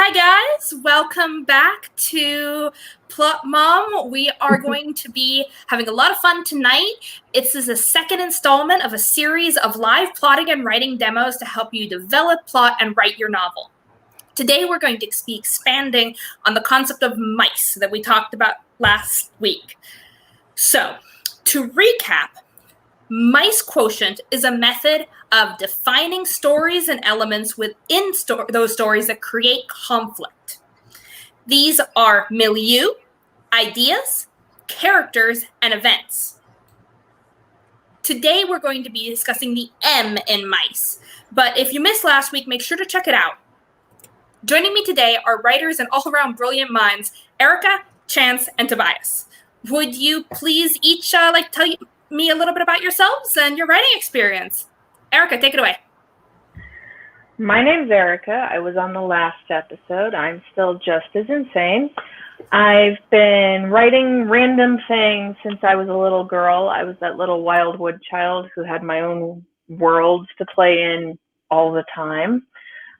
Hi guys, welcome back to Plot Mom. We are going to be having a lot of fun tonight. This is the second installment of a series of live plotting and writing demos to help you develop, plot, and write your novel. Today we're going to be expanding on the concept of mice that we talked about last week. So, to recap, mice quotient is a method of defining stories and elements within those stories that create conflict. These are milieu, ideas, characters, and events. Today we're going to be discussing the M in mice, but if you missed last week, make sure to check it out. Joining me today are writers and all-around brilliant minds, Erica, Chance, and Tobias. Would you please each tell me a little bit about yourselves and your writing experience? Erica, take it away. My name's Erica. I was on the last episode. I'm still just as insane. I've been writing random things since I was a little girl. I was that little wildwood child who had my own worlds to play in all the time.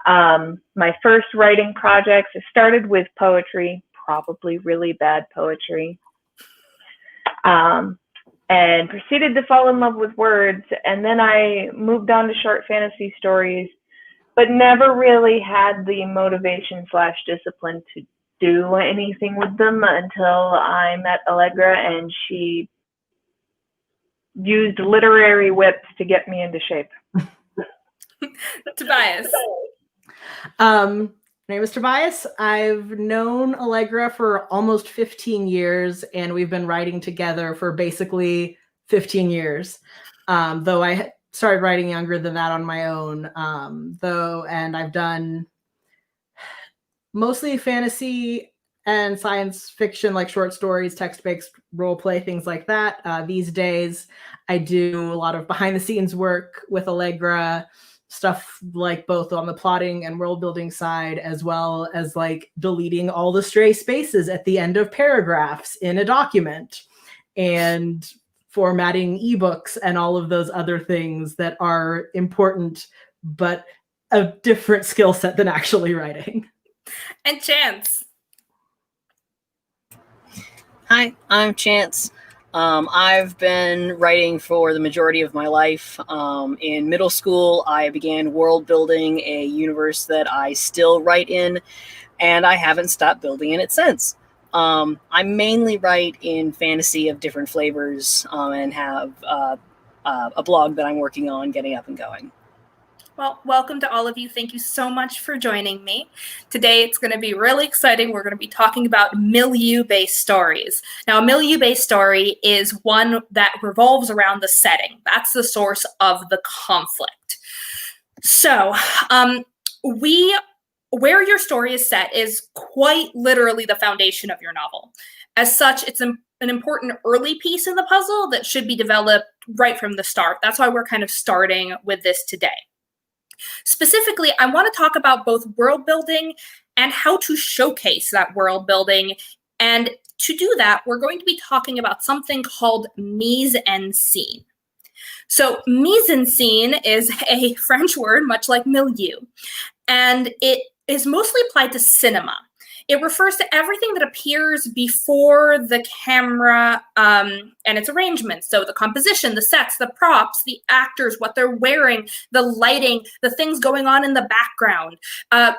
My first writing projects, I started with poetry, probably really bad poetry. And proceeded to fall in love with words. And then I moved on to short fantasy stories, but never really had the motivation/discipline to do anything with them until I met Allegra and she used literary whips to get me into shape. Tobias. My name is Tobias. I've known Allegra for almost 15 years, and we've been writing together for basically 15 years. Though I started writing younger than that on my own, and I've done mostly fantasy and science fiction, like short stories, text-based role play, things like that. These days, I do a lot of behind-the-scenes work with Allegra, stuff like both on the plotting and world building side, as well as like deleting all the stray spaces at the end of paragraphs in a document and formatting ebooks and all of those other things that are important, but a different skill set than actually writing. And Chance. Hi, I'm Chance. I've been writing for the majority of my life. In middle school, I began world building a universe that I still write in, and I haven't stopped building in it since. I mainly write in fantasy of different flavors and have a blog that I'm working on getting up and going. Well, welcome to all of you. Thank you so much for joining me. Today, it's going to be really exciting. We're going to be talking about milieu-based stories. Now, a milieu-based story is one that revolves around the setting. That's the source of the conflict. So, where your story is set is quite literally the foundation of your novel. As such, it's an important early piece in the puzzle that should be developed right from the start. That's why we're kind of starting with this today. Specifically, I want to talk about both world building and how to showcase that world building. And to do that, we're going to be talking about something called mise en scene. So mise en scene is a French word, much like milieu, and it is mostly applied to cinema. It refers to everything that appears before the camera and its arrangements. So the composition, the sets, the props, the actors, what they're wearing, the lighting, the things going on in the background,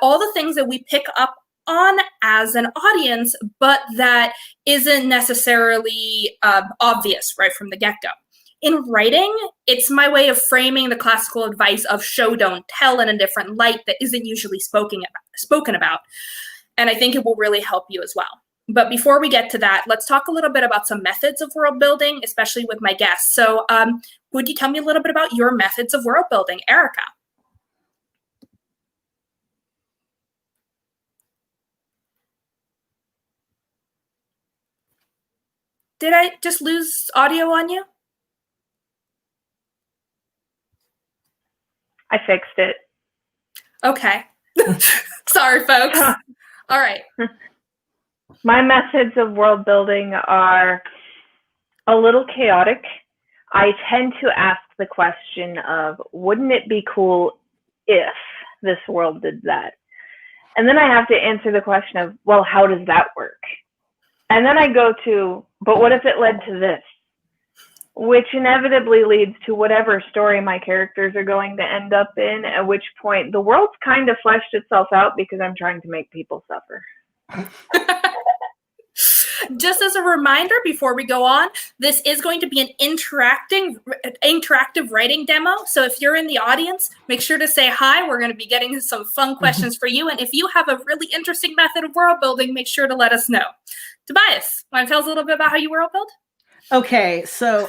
all the things that we pick up on as an audience, but that isn't necessarily obvious right from the get-go. In writing, it's my way of framing the classical advice of show, don't tell in a different light that isn't usually spoken about. And I think it will really help you as well. But before we get to that, let's talk a little bit about some methods of world building, especially with my guests. So would you tell me a little bit about your methods of world building, Erica? Did I just lose audio on you? I fixed it. Okay. Sorry, folks. All right. My methods of world building are a little chaotic. I tend to ask the question of, wouldn't it be cool if this world did that? And then I have to answer the question of, well, how does that work? And then I go to, but what if it led to this? Which inevitably leads to whatever story my characters are going to end up in, at which point the world's kind of fleshed itself out because I'm trying to make people suffer. Just as a reminder before we go on, this is going to be an interactive writing demo. So if you're in the audience, make sure to say hi. We're going to be getting some fun questions for you. And if you have a really interesting method of world building, make sure to let us know. Tobias, want to tell us a little bit about how you world build? Okay, so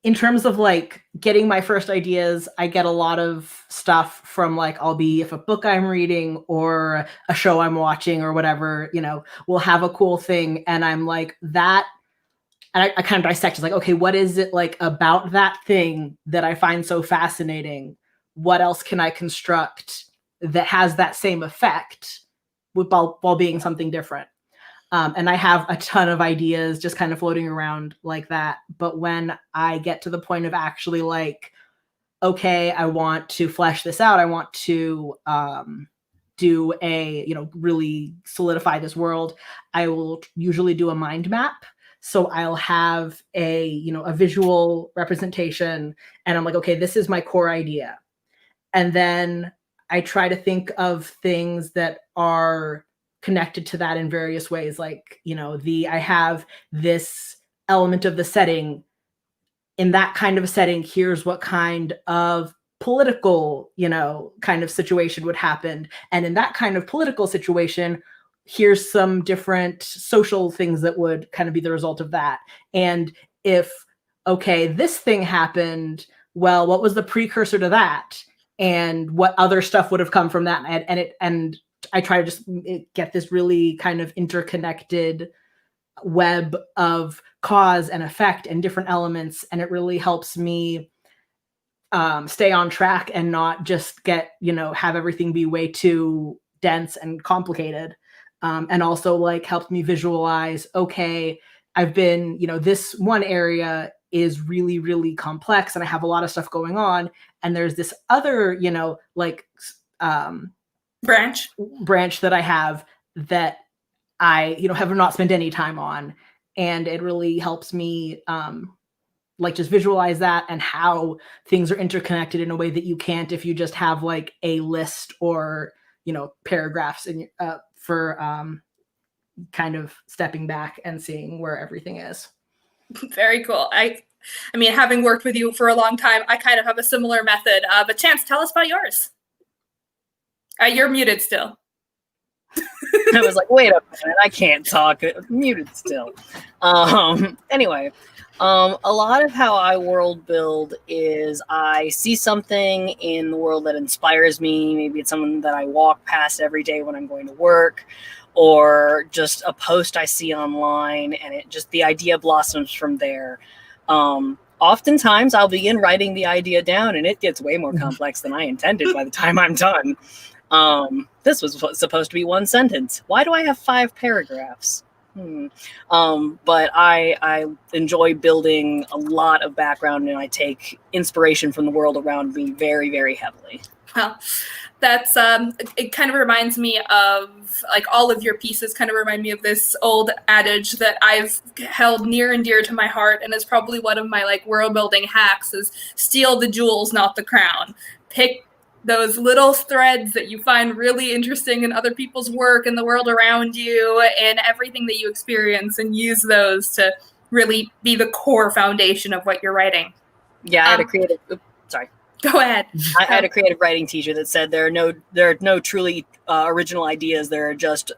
in terms of like getting my first ideas, I get a lot of stuff from like, if a book I'm reading or a show I'm watching or whatever, will have a cool thing. And I'm like that. And I kind of dissect. It's like, okay, what is it like about that thing that I find so fascinating? What else can I construct that has that same effect while being something different? And I have a ton of ideas just kind of floating around like that. But when I get to the point of actually like, okay, I want to flesh this out. I want to do really solidify this world. I will usually do a mind map. So I'll have a visual representation and I'm like, okay, this is my core idea. And then I try to think of things that are connected to that in various ways. Like, I have this element of the setting. In that kind of a setting, here's what kind of political, kind of situation would happen. And in that kind of political situation, here's some different social things that would kind of be the result of that. And if, okay, this thing happened, well, what was the precursor to that? And what other stuff would have come from that? And I try to just get this really kind of interconnected web of cause and effect and different elements. And it really helps me stay on track and not just have everything be way too dense and complicated. And also like helped me visualize, okay, I've been, this one area is really, really complex and I have a lot of stuff going on. And there's this other, branch that I have that I, have not spent any time on. And it really helps me just visualize that and how things are interconnected in a way that you can't if you just have like a list or, paragraphs in for kind of stepping back and seeing where everything is. Very cool. I mean, having worked with you for a long time, I kind of have a similar method. But Chance, tell us about yours. You're muted still. I was like, wait a minute, I can't talk. I'm muted still. Anyway, a lot of how I world build is I see something in the world that inspires me. Maybe it's someone that I walk past every day when I'm going to work, or just a post I see online, and the idea blossoms from there. Oftentimes I'll begin writing the idea down and it gets way more complex than I intended by the time I'm done. This was supposed to be one sentence. Why do I have 5 paragraphs? But I enjoy building a lot of background and I take inspiration from the world around me very, very heavily. Well, that's it kind of reminds me of like all of your pieces kind of remind me of this old adage that I've held near and dear to my heart and is probably one of my like world building hacks is steal the jewels, not the crown. Pick those little threads that you find really interesting in other people's work and the world around you and everything that you experience and use those to really be the core foundation of what you're writing. Yeah, I had a creative, sorry. Go ahead. I had a creative writing teacher that said there are no truly original ideas. There are just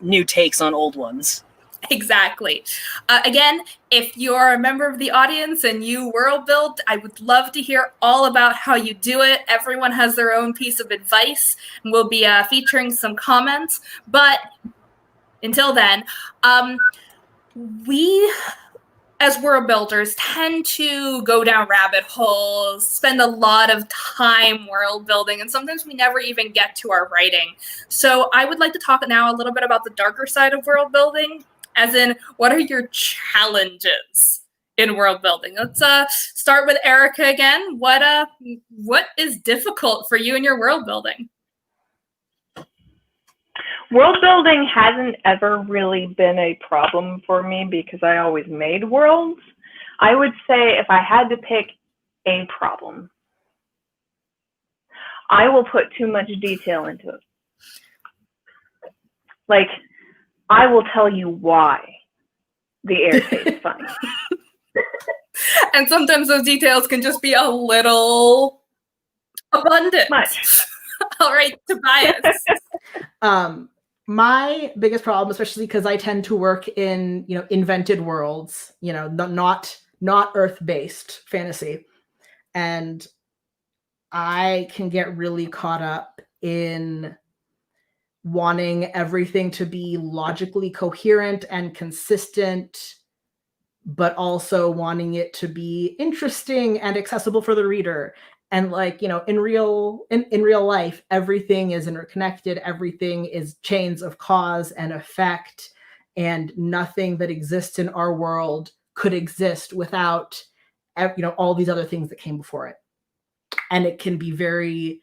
new takes on old ones. Exactly. Again, if you're a member of the audience and you world build, I would love to hear all about how you do it. Everyone has their own piece of advice, and we'll be featuring some comments. But until then, we as world builders tend to go down rabbit holes, spend a lot of time world building, and sometimes we never even get to our writing. So I would like to talk now a little bit about the darker side of world building, as in, what are your challenges in world building? Let's start with Erica again. What is difficult for you in your world building? World building hasn't ever really been a problem for me because I always made worlds. I would say if I had to pick a problem, I will put too much detail into it. Like, I will tell you why the air tastes funny. And sometimes those details can just be a little abundant. Much. All right, Tobias. My biggest problem, especially because I tend to work in, invented worlds, not Earth-based fantasy, and I can get really caught up in wanting everything to be logically coherent and consistent, but also wanting it to be interesting and accessible for the reader. And in real life, everything is interconnected. Everything is chains of cause and effect, and nothing that exists in our world could exist without, all these other things that came before it. And it can be very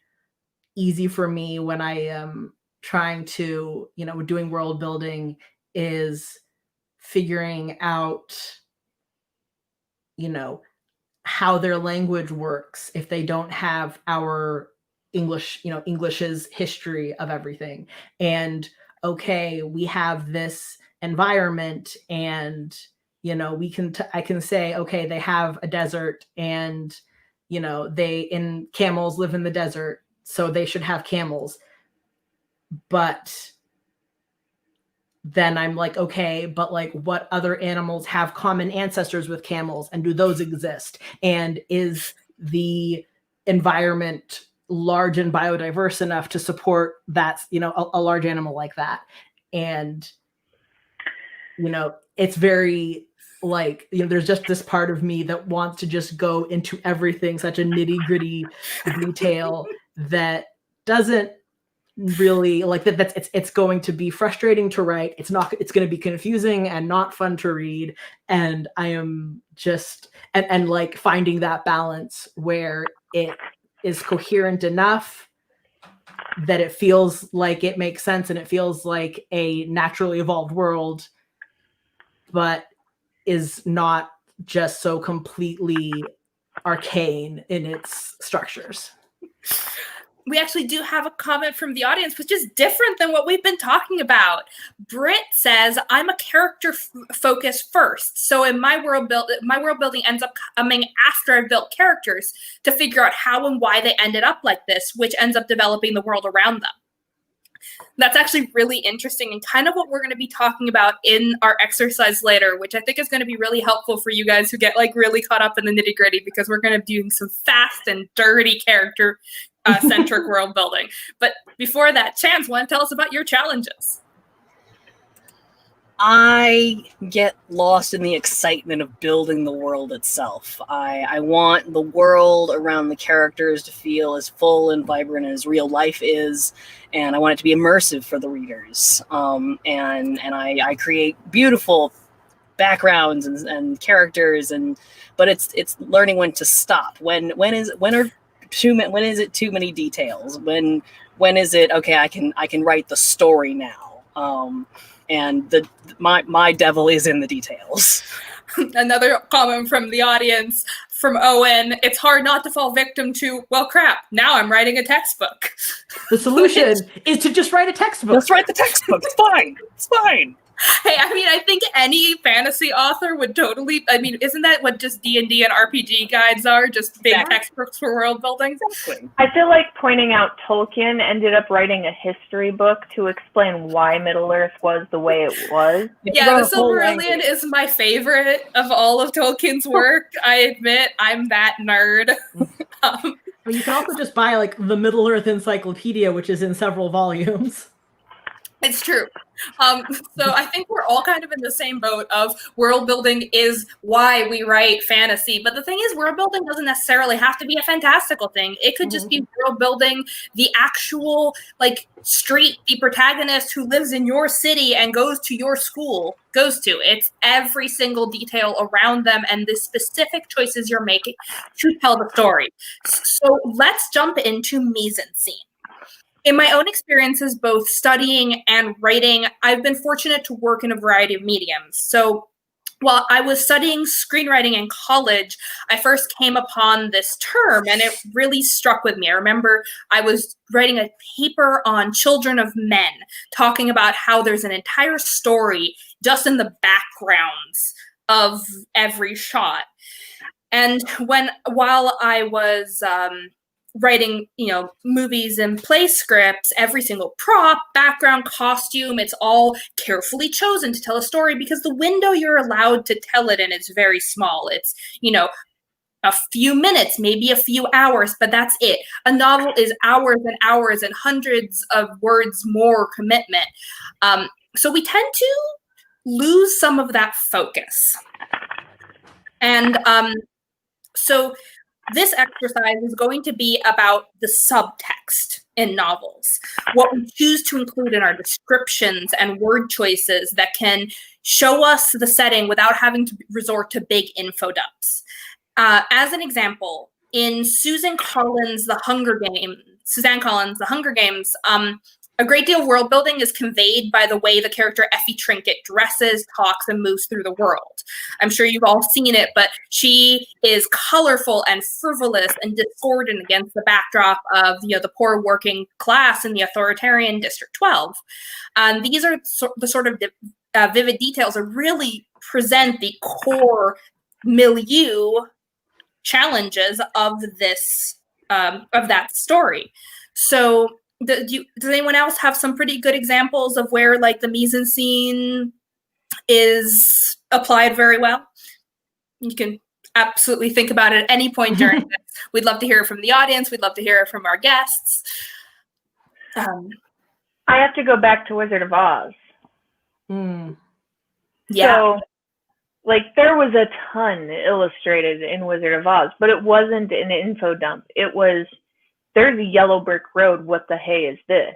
easy for me when I am trying to, doing world building, is figuring out, how their language works if they don't have our English, English's history of everything. And okay, we have this environment, and I can say, okay, they have a desert, and camels live in the desert, so they should have camels. But then I'm like, okay, but what other animals have common ancestors with camels, and do those exist? And is the environment large and biodiverse enough to support that, a large animal like that? And, it's very there's just this part of me that wants to just go into everything, such a nitty-gritty detail that doesn't really it's going to be frustrating to write. It's going to be confusing and not fun to read. And I am just, and finding that balance where it is coherent enough that it feels like it makes sense and it feels like a naturally evolved world, but is not just so completely arcane in its structures. We actually do have a comment from the audience, which is different than what we've been talking about. Britt says, I'm a character focus first. So in my world building ends up coming after I've built characters to figure out how and why they ended up like this, which ends up developing the world around them. That's actually really interesting and kind of what we're going to be talking about in our exercise later, which I think is going to be really helpful for you guys who get really caught up in the nitty gritty, because we're going to be doing some fast and dirty character centric world building. But before that, Chance, want to tell us about your challenges? I get lost in the excitement of building the world itself. I want the world around the characters to feel as full and vibrant as real life is, and I want it to be immersive for the readers. And I create beautiful backgrounds and characters, but it's learning when to stop. When is it too many details? When is it okay? I can write the story now. And my devil is in the details. Another comment from the audience from Owen: it's hard not to fall victim to, well, crap, now I'm writing a textbook. The solution is to just write a textbook. Let's write the textbook. It's fine. It's fine. Hey, I think any fantasy author would totally, isn't that what just D&D and RPG guides are? Just big textbooks for world building? Exactly. I feel like pointing out Tolkien ended up writing a history book to explain why Middle-earth was the way it was. Yeah, the Silmarillion is my favorite of all of Tolkien's work. I admit, I'm that nerd. You can also just buy the Middle-earth Encyclopedia, which is in several volumes. It's true. So I think we're all kind of in the same boat of world building is why we write fantasy. But the thing is, world building doesn't necessarily have to be a fantastical thing. It could just be world building the actual street the protagonist who lives in your city and goes to your school goes to. It's every single detail around them and the specific choices you're making to tell the story. So let's jump into mise en scene. In my own experiences, both studying and writing, I've been fortunate to work in a variety of mediums. So while I was studying screenwriting in college, I first came upon this term and it really struck with me. I remember I was writing a paper on Children of Men, talking about how there's an entire story just in the backgrounds of every shot. And while I was writing, movies and play scripts, every single prop, background, costume, it's all carefully chosen to tell a story because the window you're allowed to tell it in is very small. It's, a few minutes, maybe a few hours, but that's it. A novel is hours and hours and hundreds of words more commitment. So we tend to lose some of that focus. And so this exercise is going to be about the subtext in novels, what we choose to include in our descriptions and word choices that can show us the setting without having to resort to big info dumps. As an example, in Suzanne Collins' The Hunger Games, a great deal of world building is conveyed by the way the character Effie Trinket dresses, talks, and moves through the world. I'm sure you've all seen it, but she is colorful and frivolous and discordant against the backdrop of the poor working class in the authoritarian District 12. These are the sort of vivid details that really present the core milieu challenges of that story. So does anyone else have some pretty good examples of where the mise en scene is applied very well? You can absolutely think about it at any point during this. We'd love to hear it from the audience. We'd love to hear it from our guests. I have to go back to Wizard of Oz. Yeah. So, there was a ton illustrated in Wizard of Oz, but it wasn't an info dump. It was, there's a yellow brick road. What the hey is this?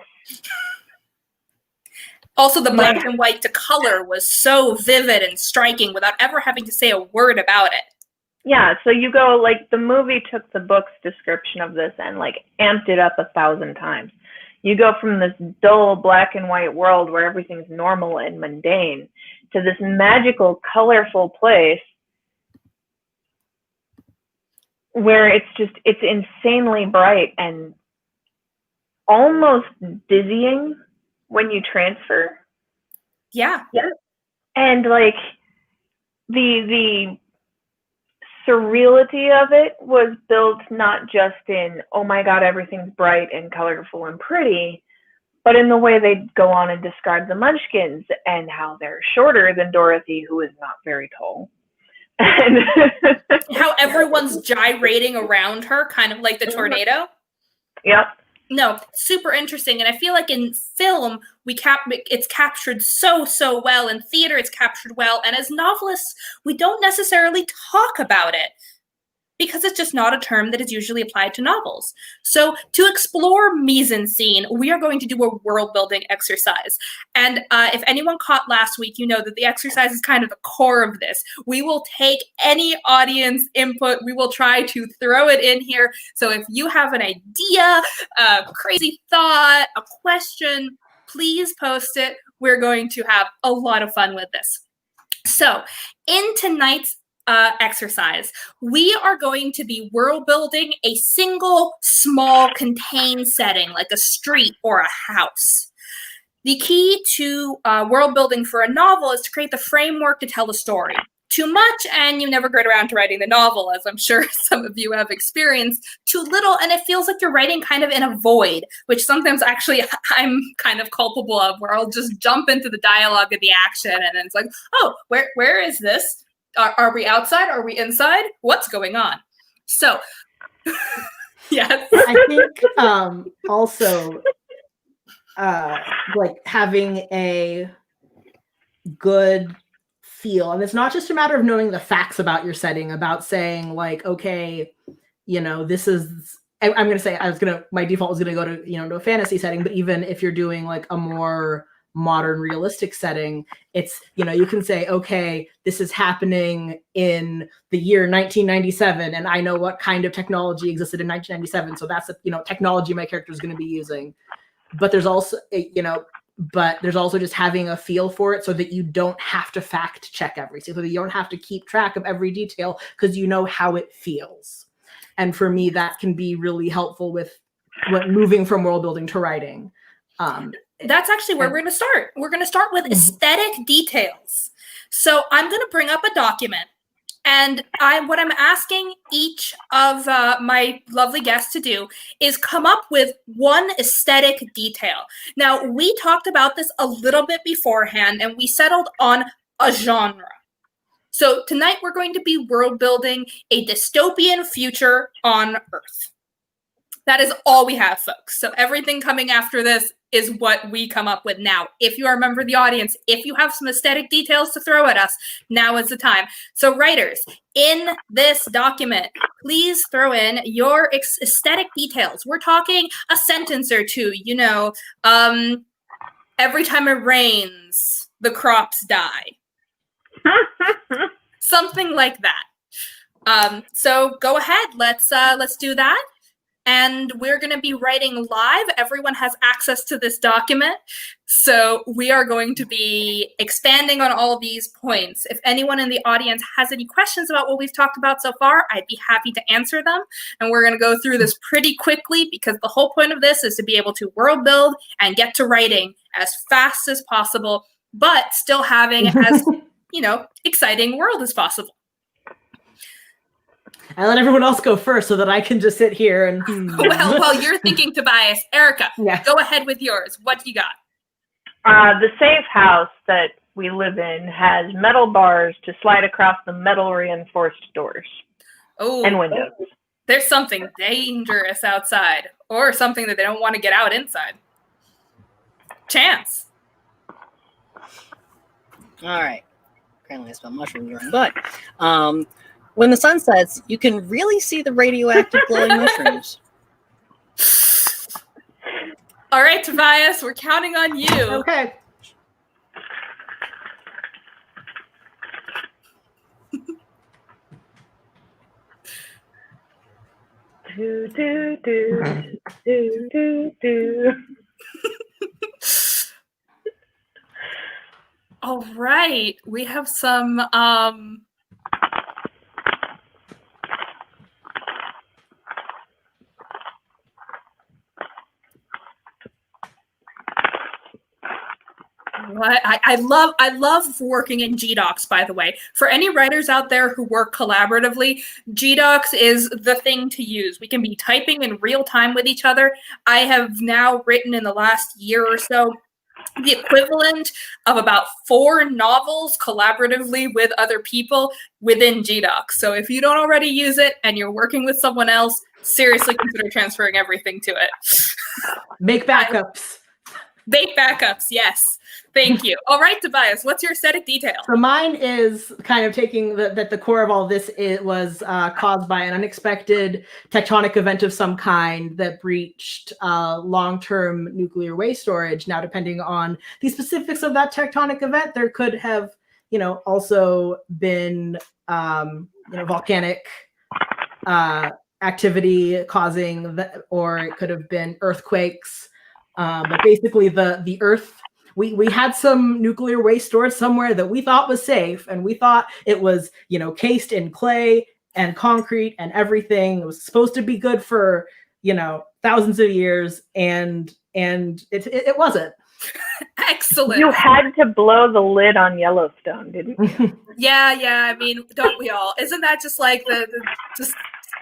Also, the black and white to color was so vivid and striking without ever having to say a word about it. Yeah, so you go, the movie took the book's description of this and, amped it up 1,000 times. You go from this dull black and white world where everything's normal and mundane to this magical, colorful place where it's insanely bright and almost dizzying when you transfer. Yeah. And the surreality of it was built not just in, oh my God, everything's bright and colorful and pretty, but in the way they go on and describe the Munchkins and how they're shorter than Dorothy, who is not very tall. And how everyone's gyrating around her, kind of like the tornado. Yep. No, super interesting. And I feel like in film, it's captured so well. In theater, it's captured well. And as novelists, we don't necessarily talk about it because it's just not a term that is usually applied to novels. So to explore mise en scene, we are going to do a world building exercise. And if anyone caught last week, you know that the exercise is kind of the core of this. We will take any audience input. We will try to throw it in here. So if you have an idea, a crazy thought, a question, please post it. We're going to have a lot of fun with this. So in tonight's exercise, we are going to be world building a single small contained setting like a street or a house. The key to world building for a novel is to create the framework to tell the story. Too much and you never get around to writing the novel, as I'm sure some of you have experienced. Too little and it feels like you're writing kind of in a void, which sometimes actually I'm kind of culpable of, where I'll just jump into the dialogue and the action and then it's like, oh, where is this? Are we outside? Are we inside? What's going on? So, yes. I think also having a good feel, and it's not just a matter of knowing the facts about your setting, about saying okay, this is, I'm going to say, my default was going to go to, to a fantasy setting, but even if you're doing a more modern realistic setting, it's, you can say, okay, this is happening in the year 1997 and I know what kind of technology existed in 1997, so that's technology my character is going to be using. but there's also, there's also just having a feel for it so that you don't have to fact check everything, so that you don't have to keep track of every detail because you know how it feels. And for me, that can be really helpful with moving from world building to writing. That's actually where we're going to start. We're going to start with aesthetic details. So I'm going to bring up a document, and what I'm asking each of my lovely guests to do is come up with one aesthetic detail. Now, we talked about this a little bit beforehand, and we settled on a genre. So tonight we're going to be world building a dystopian future on Earth. That is all we have, folks. So everything coming after this is what we come up with now. If you are a member of the audience, if you have some aesthetic details to throw at us, now is the time. So writers, in this document, please throw in your aesthetic details. We're talking a sentence or two, every time it rains, the crops die. Something like that. So go ahead, let's do that. And we're going to be writing live. Everyone has access to this document. So we are going to be expanding on all these points. If anyone in the audience has any questions about what we've talked about so far, I'd be happy to answer them. And we're going to go through this pretty quickly because the whole point of this is to be able to world build and get to writing as fast as possible, but still having as, exciting world as possible. I let everyone else go first so that I can just sit here and. Well, while you're thinking, Tobias, Erica, go ahead with yours. What do you got? The safe house that we live in has metal bars to slide across the metal reinforced doors and windows. There's something dangerous outside, or something that they don't want to get out inside. Chance. All right. Apparently I spelled mushrooms wrong, but when the sun sets, you can really see the radioactive glowing mushrooms. All right, Tobias, we're counting on you. Okay. Do, do, do, do, do, do. All right, we have some I love working in GDocs, by the way. For any writers out there who work collaboratively, GDocs is the thing to use. We can be typing in real time with each other. I have now written in the last year or so the equivalent of about 4 novels collaboratively with other people within GDocs. So if you don't already use it and you're working with someone else, seriously consider transferring everything to it. Make backups. Make backups, yes. Thank you. All right, Tobias, what's your aesthetic detail? So mine is kind of taking that the core of all this was caused by an unexpected tectonic event of some kind that breached long-term nuclear waste storage. Now, depending on the specifics of that tectonic event, there could have, also been, volcanic activity causing that, or it could have been earthquakes. But basically, the Earth. We had some nuclear waste stored somewhere that we thought was safe, and we thought it was, cased in clay and concrete and everything. It was supposed to be good for, thousands of years, and it wasn't. Excellent. You had to blow the lid on Yellowstone, didn't you? Yeah. I mean, don't we all? Isn't that just like just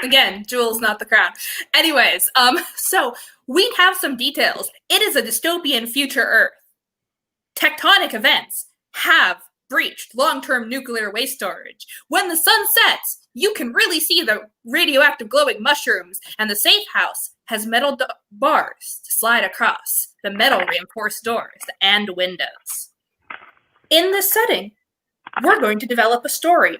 again, jewels, not the crown. Anyways, so we have some details. It is a dystopian future Earth. Tectonic events have breached long-term nuclear waste storage. When the sun sets, you can really see the radioactive glowing mushrooms, and the safe house has metal bars to slide across the metal reinforced doors and windows. In this setting, we're going to develop a story.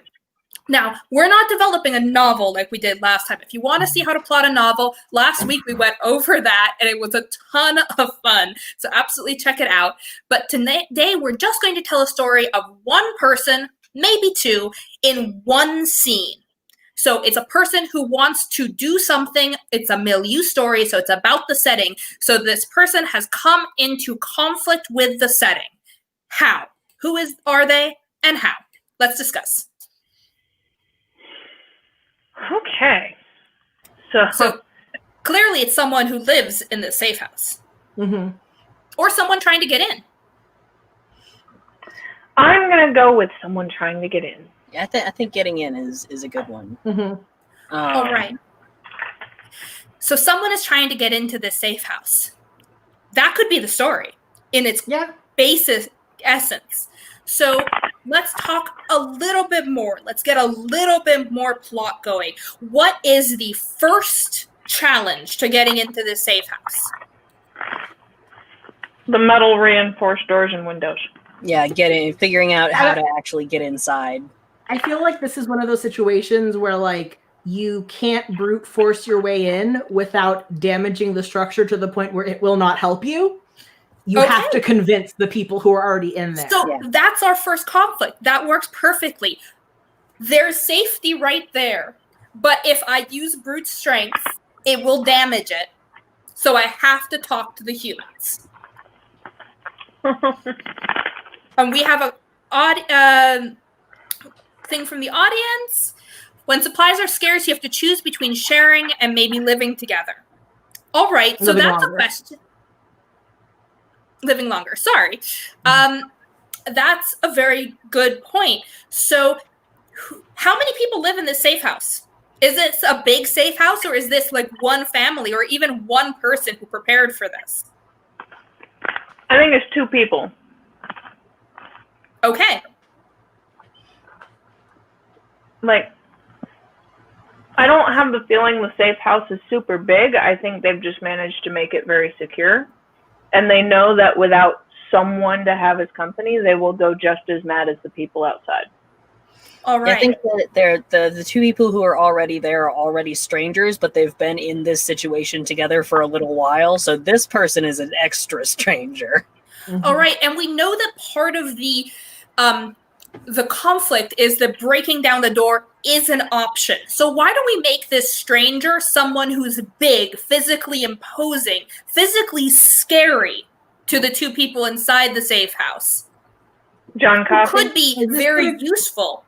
Now, we're not developing a novel like we did last time. If you want to see how to plot a novel, last week we went over that, and it was a ton of fun. So absolutely check it out. But today, we're just going to tell a story of one person, maybe 2, in one scene. So it's a person who wants to do something. It's a milieu story, so it's about the setting. So this person has come into conflict with the setting. How? Are they, and how? Let's discuss. Okay. So clearly it's someone who lives in the safe house. Mm-hmm. Or someone trying to get in. I'm going to go with someone trying to get in. Yeah, I think getting in is a good one. Mm-hmm. All right. So someone is trying to get into this safe house. That could be the story in its basic essence. So let's talk a little bit more. Let's get a little bit more plot going. What is the first challenge to getting into this safe house? The metal reinforced doors and windows. Yeah, figuring out how to actually get inside. I feel like this is one of those situations where, like, you can't brute force your way in without damaging the structure to the point where it will not help you. You have to convince the people who are already in there. So that's our first conflict. That works perfectly. There's safety right there. But if I use brute strength, it will damage it. So I have to talk to the humans. And we have a thing from the audience. When supplies are scarce, you have to choose between sharing and maybe living together. All right, so that's a question. Living longer, sorry. That's a very good point. So how many people live in this safe house? Is this a big safe house, or is this like one family or even one person who prepared for this? I think it's 2 people. Okay. Like, I don't have the feeling the safe house is super big. I think they've just managed to make it very secure. And they know that without someone to have as company, they will go just as mad as the people outside. All right. I think that the 2 people who are already there are already strangers, but they've been in this situation together for a little while. So this person is an extra stranger. Mm-hmm. All right. And we know that part of the conflict is that breaking down the door is an option. So why don't we make this stranger someone who's big, physically imposing, physically scary to the 2 people inside the safe house? John Coffey? Could be very useful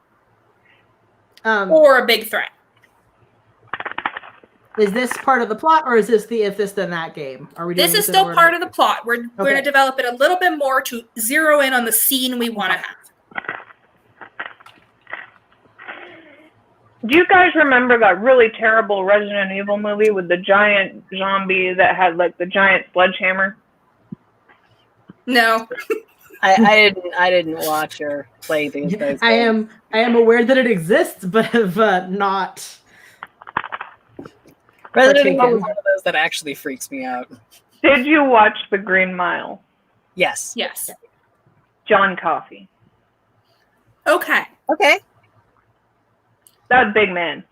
or a big threat. Is this part of the plot, or is this the if this then that game? Are we? This is still part of the plot. We're going to develop it a little bit more to zero in on the scene we want to have. Do you guys remember that really terrible Resident Evil movie with the giant zombie that had like the giant sledgehammer? No. I didn't watch or play these things. I am aware that it exists, but have not. Resident Evil is one of those that actually freaks me out. Did you watch The Green Mile? Yes. Yes. John Coffey. Okay. Okay. That big man.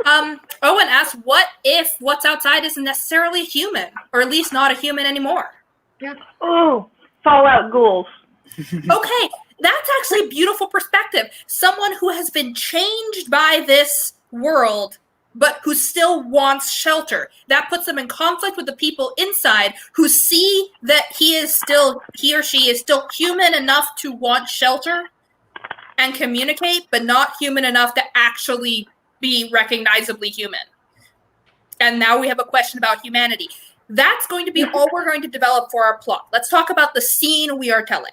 Owen asks, what if what's outside isn't necessarily a human, or at least not a human anymore? Yeah. Oh, Fallout ghouls. Okay, that's actually a beautiful perspective. Someone who has been changed by this world, but who still wants shelter. That puts them in conflict with the people inside who see that he or she is still human enough to want shelter and communicate, but not human enough to actually be recognizably human. And now we have a question about humanity. That's going to be all we're going to develop for our plot. Let's talk about the scene we are telling.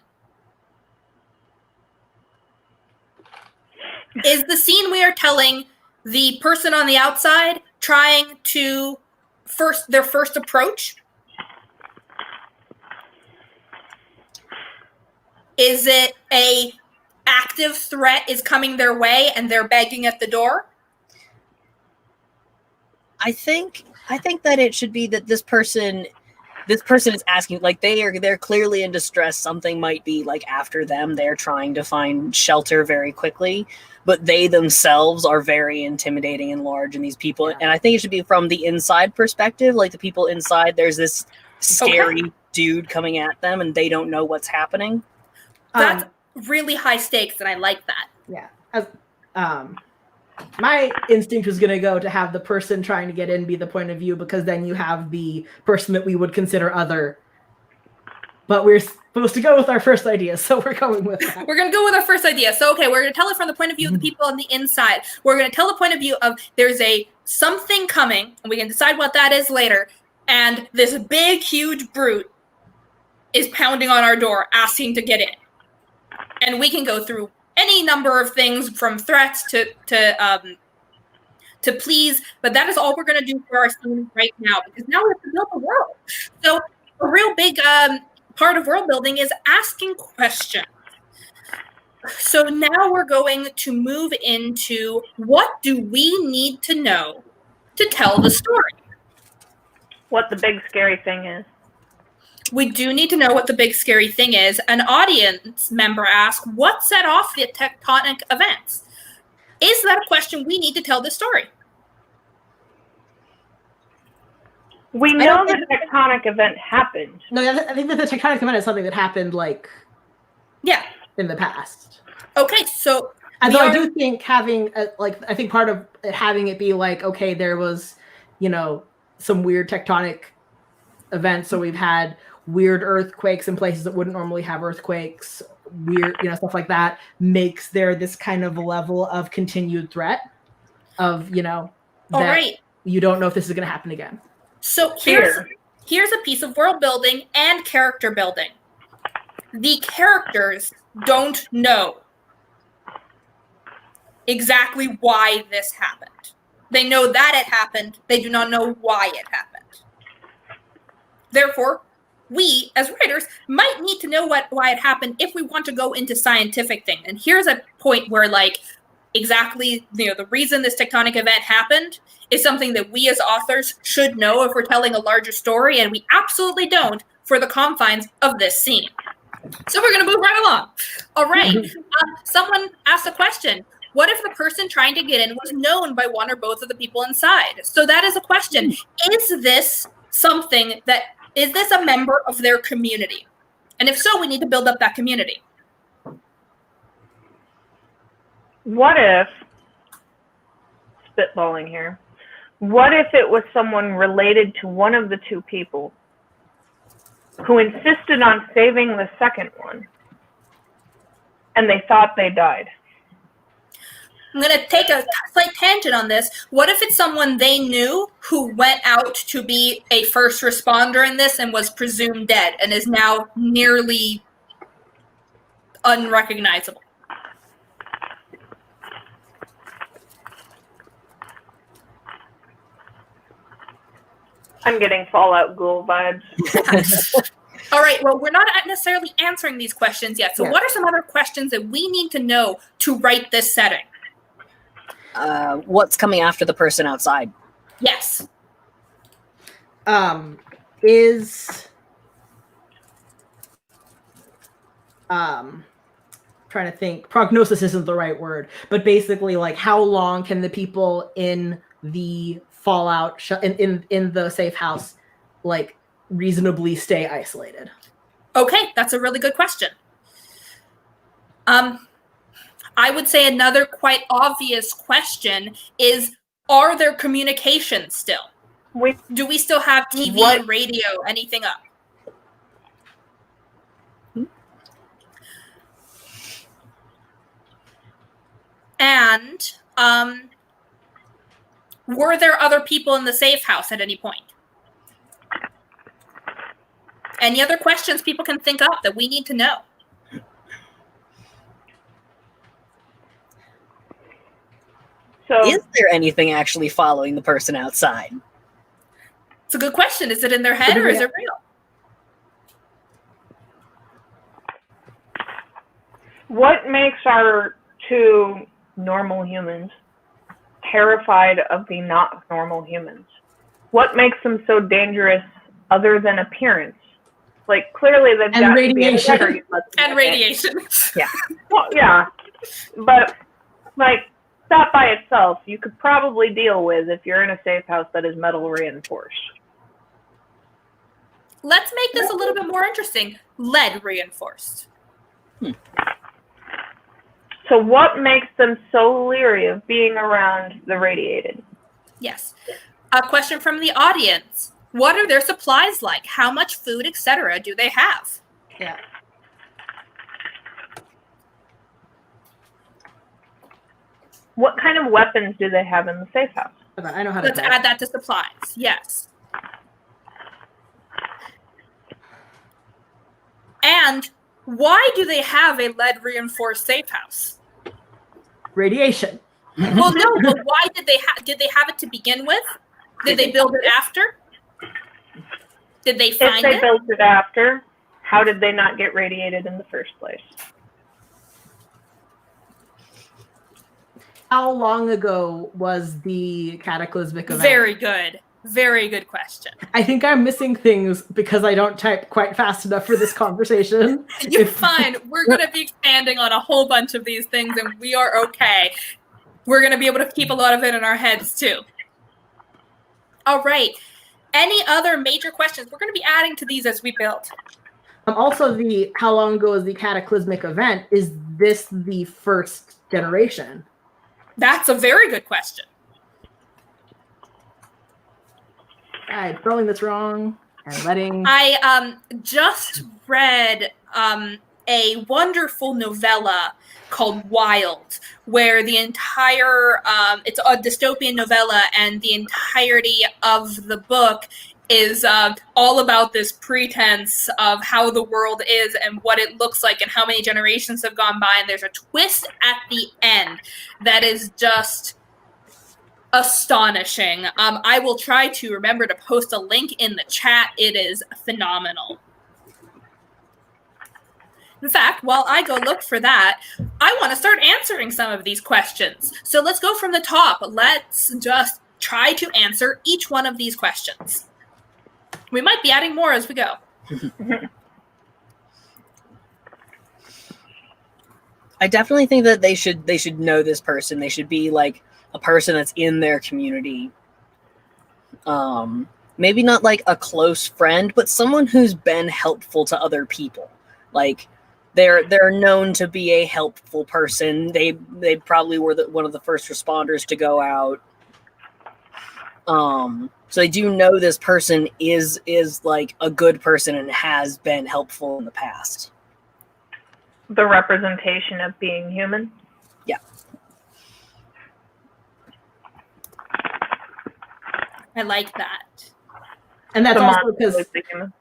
Is the scene we are telling the person on the outside trying to their first approach? Is it a active threat is coming their way and they're begging at the door? I think that it should be that this person is asking, like, they're clearly in distress. Something might be like after them. They're trying to find shelter very quickly, but they themselves are very intimidating and large, and these people, and I think it should be from the inside perspective, like the people inside, there's this scary dude coming at them and they don't know what's happening. That's really high stakes, and I like that. Yeah. my instinct was going to go to have the person trying to get in be the point of view, because then you have the person that we would consider other. But we're supposed to go with our first idea, so we're going with that. We're going to go with our first idea. So, okay, we're going to tell it from the point of view of the people on the inside. We're going to tell the point of view of there's a something coming, and we can decide what that is later, and this big, huge brute is pounding on our door, asking to get in. And we can go through any number of things, from threats to please, but that is all we're going to do for our scene right now, because now we have to build a world. So a real big part of world building is asking questions. So now we're going to move into, what do we need to know to tell the story? What the big scary thing is. We do need to know what the big scary thing is. An audience member asked, what set off the tectonic events? Is that a question we need to tell the story? We know the tectonic event happened. No, I think that the tectonic event is something that happened, like, in the past. Okay, so although I do think having, I think part of having it be like, okay, there was, some weird tectonic events. So we've had weird earthquakes in places that wouldn't normally have earthquakes, weird, stuff like that, makes there this kind of level of continued threat of, that you don't know if this is going to happen again. So here's a piece of world building and character building. The characters don't know exactly why this happened. They know that it happened. They do not know why it happened. Therefore, we, as writers, might need to know why it happened if we want to go into scientific things. And here's a point where, exactly, the reason this tectonic event happened is something that we as authors should know if we're telling a larger story, and we absolutely don't for the confines of this scene. So we're going to move right along. All right. Someone asked a question. What if the person trying to get in was known by one or both of the people inside? So that is a question. Is this a member of their community? And if so, we need to build up that community. What if, spitballing here, what if it was someone related to one of the two people who insisted on saving the second one, and they thought they died? I'm going to take a slight tangent on this. What if it's someone they knew who went out to be a first responder in this and was presumed dead and is now nearly unrecognizable? I'm getting Fallout Ghoul vibes. All right, well, we're not necessarily answering these questions yet. So what are some other questions that we need to know to write this setting? What's coming after the person outside? Yes. Trying to think, prognosis isn't the right word, but basically, how long can the people in the fallout in the safe house reasonably stay isolated? Okay, that's a really good question. I would say another quite obvious question is, are there communications still? Do we still have TV and radio, anything up? And were there other people in the safe house at any point? Any other questions people can think up that we need to know? So, is there anything actually following the person outside? It's a good question. Is it in their head or is it real? what makes our two normal humans terrified of the not normal humans? What makes them so dangerous other than appearance? Clearly they've got radiation. to be And radiation. Yeah. Well, yeah. But, that by itself, you could probably deal with if you're in a safe house that is metal reinforced. Let's make this a little bit more interesting. Lead reinforced. So what makes them so leery of being around the radiated? Yes. A question from the audience. What are their supplies like? How much food, etc. do they have? Yeah. What kind of weapons do they have in the safe house? I know how to Let's type. add that to supplies. Yes. And why do they have a lead reinforced safe house? Radiation. Well, no, but why did they have it to begin with? Did they build it after? Did they find If they it? built it after, how did they not get radiated in the first place? How long ago was the cataclysmic event? Very good. Very good question. I think I'm missing things because I don't type quite fast enough for this conversation. You're fine. We're going to be expanding on a whole bunch of these things, and we are okay. We're going to be able to keep a lot of it in our heads, too. All right. Any other major questions? We're going to be adding to these as we build. Also, how long ago was the cataclysmic event? Is this the first generation? That's a very good question. I'm throwing this wrong and letting... I just read a wonderful novella called Wild, where the entire, it's a dystopian novella, and the entirety of the book is all about this pretense of how the world is and what it looks like and how many generations have gone by. And there's a twist at the end that is just astonishing. I will try to remember to post a link in the chat. It is phenomenal. In fact, while I go look for that, I want to start answering some of these questions. So let's go from the top. Let's just try to answer each one of these questions. We might be adding more as we go. I definitely think that they should know this person. They should be like a person that's in their community. Maybe not like a close friend, but someone who's been helpful to other people. Like they're known to be a helpful person. They probably were one of the first responders to go out. So they do know this person is like a good person and has been helpful in the past. The representation of being human? Yeah. I like that. And that's The also monster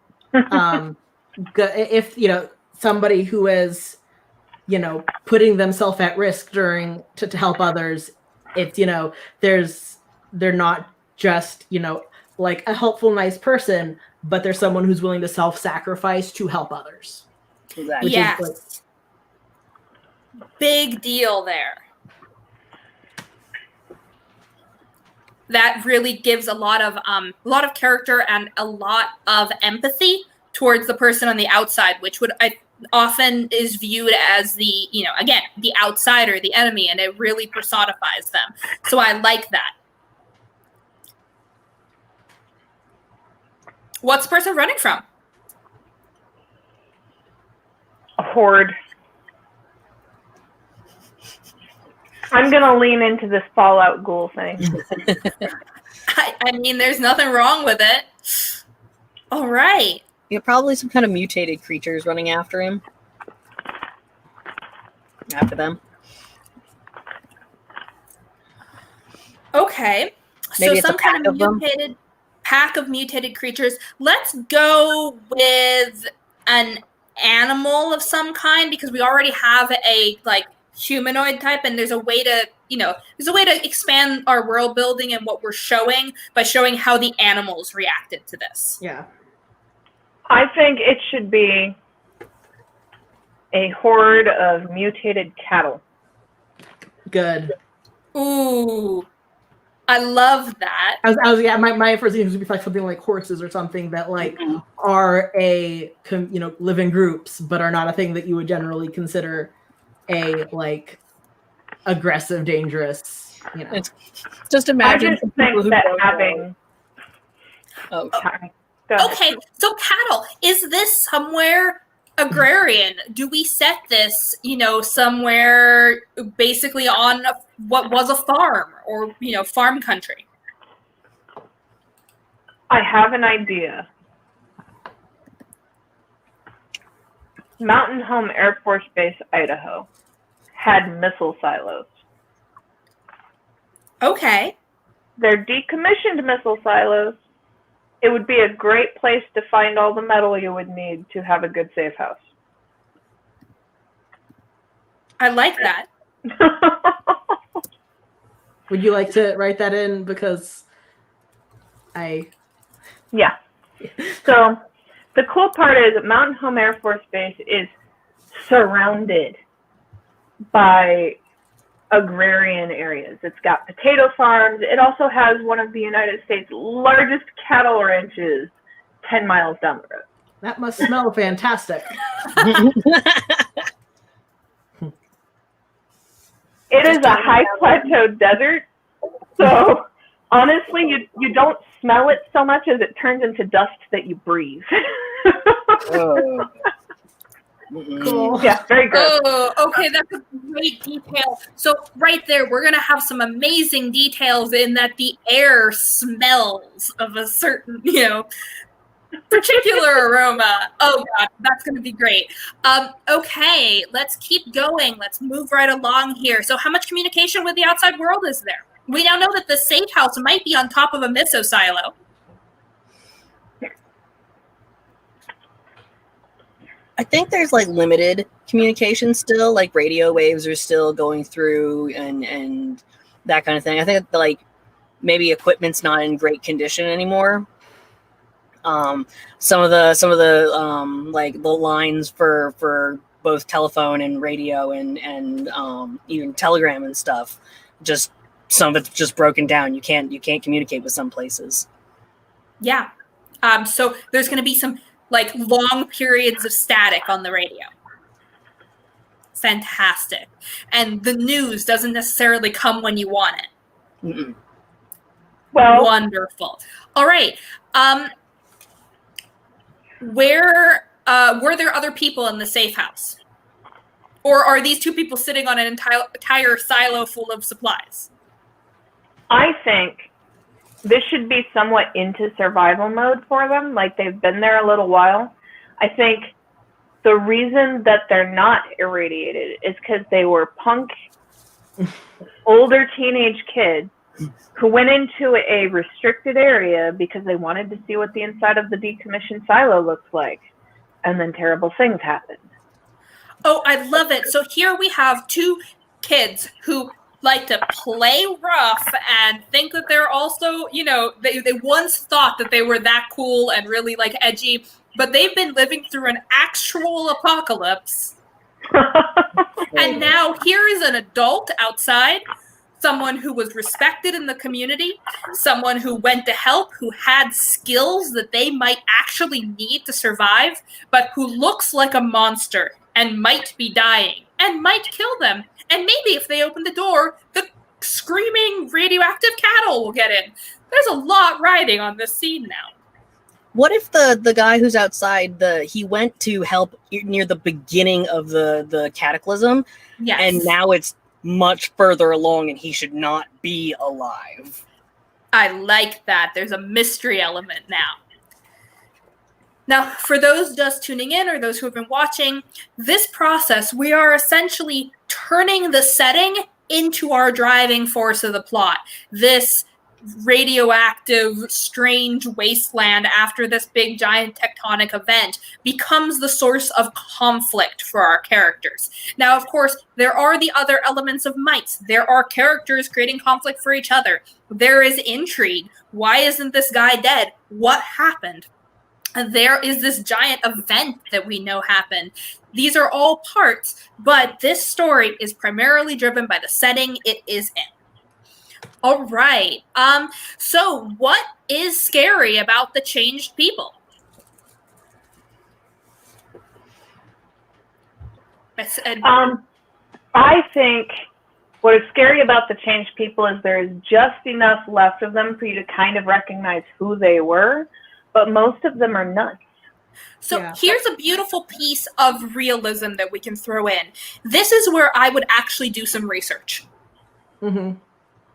because if, somebody who is, putting themselves at risk to help others, it's, they're not just, like a helpful, nice person, but they're someone who's willing to self-sacrifice to help others. Exactly. Yes. Big deal there. That really gives a lot of character and a lot of empathy towards the person on the outside, which often is viewed as the outsider, the enemy, and it really personifies them. So I like that. What's the person running from? A horde. I'm going to lean into this Fallout Ghoul thing. I mean, there's nothing wrong with it. All right. Yeah, probably some kind of mutated creatures running after him. After them. Okay. Maybe so some kind of mutated pack of mutated creatures. Let's go with an animal of some kind, because we already have a humanoid type, and there's a way to expand our world building and what we're showing by showing how the animals reacted to this. Yeah. I think it should be a horde of mutated cattle. Good. Ooh, I love that. My first thing would be like something like horses or something that are live in groups, but are not a thing that you would generally consider a aggressive, dangerous. It's just imagine. I just think that having. Oh, sorry. Okay, so cattle, is this somewhere agrarian. Do we set this, somewhere basically on what was a farm or, farm country? I have an idea. Mountain Home Air Force Base, Idaho, had missile silos. Okay. They're decommissioned missile silos. It would be a great place to find all the metal you would need to have a good safe house. I like that. Would you like to write that in? Because Yeah. So the cool part is that Mountain Home Air Force Base is surrounded by agrarian areas. It's got potato farms. It also has one of the United States' largest cattle ranches 10 miles down the road. that must smell fantastic. It is a high plateau desert, so honestly, you don't smell it so much as it turns into dust that you breathe. Oh. Cool. Yeah, very good. Oh, okay, that's a great detail. So right there, we're going to have some amazing details in that the air smells of a certain, particular aroma. Oh God, that's going to be great. Okay, let's keep going. Let's move right along here. So how much communication with the outside world is there? We now know that the safe house might be on top of a miso silo. I think there's like limited communication still, like radio waves are still going through and that kind of thing. I think like maybe equipment's not in great condition anymore. Some of the like the lines for both telephone and radio and even telegram and stuff, just some of it's just broken down. You can't communicate with some places. Yeah. So there's going to be some like long periods of static on the radio. Fantastic. And the news doesn't necessarily come when you want it. Mm-mm. Well, Wonderful. All right. Where were there other people in the safe house? Or are these two people sitting on an entire silo full of supplies? I think this should be somewhat into survival mode for them, like they've been there a little while. I think the reason that they're not irradiated is because they were punk, older teenage kids who went into a restricted area because they wanted to see what the inside of the decommissioned silo looks like. And then terrible things happened. Oh, I love it. So here we have two kids who like to play rough and think that they're also, they once thought that they were that cool and really like edgy, but they've been living through an actual apocalypse. And now here is an adult outside, someone who was respected in the community, someone who went to help, who had skills that they might actually need to survive, but who looks like a monster and might be dying and might kill them. And maybe if they open the door, the screaming radioactive cattle will get in. There's a lot riding on this scene now. What if the guy who's outside, he went to help near the beginning of the cataclysm, Yes. and now it's much further along and he should not be alive? I like that. There's a mystery element now. Now, for those just tuning in or those who have been watching, this process, we are essentially turning the setting into our driving force of the plot. This radioactive, strange wasteland after this big, giant tectonic event becomes the source of conflict for our characters. Now, of course, there are the other elements of mites. There are characters creating conflict for each other. There is intrigue. Why isn't this guy dead? What happened? And there is this giant event that we know happened. These are all parts, but this story is primarily driven by the setting it is in. All right. So what is scary about the changed people? I think what is scary about the changed people is there is just enough left of them for you to kind of recognize who they were, but most of them are nuts. So Yeah. here's a beautiful piece of realism that we can throw in. This is where I would actually do some research. Mm-hmm.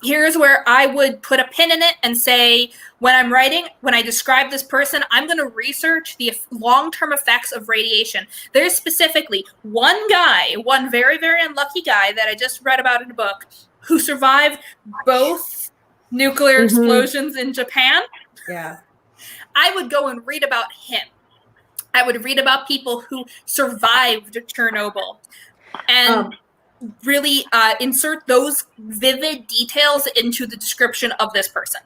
Here's where I would put a pin in it and say, when I'm writing, when I describe this person, I'm going to research the long-term effects of radiation. There's specifically one guy, one very, very unlucky guy that I just read about in a book who survived both nuclear explosions in Japan. Yeah. I would go and read about him. I would read about people who survived Chernobyl and really insert those vivid details into the description of this person.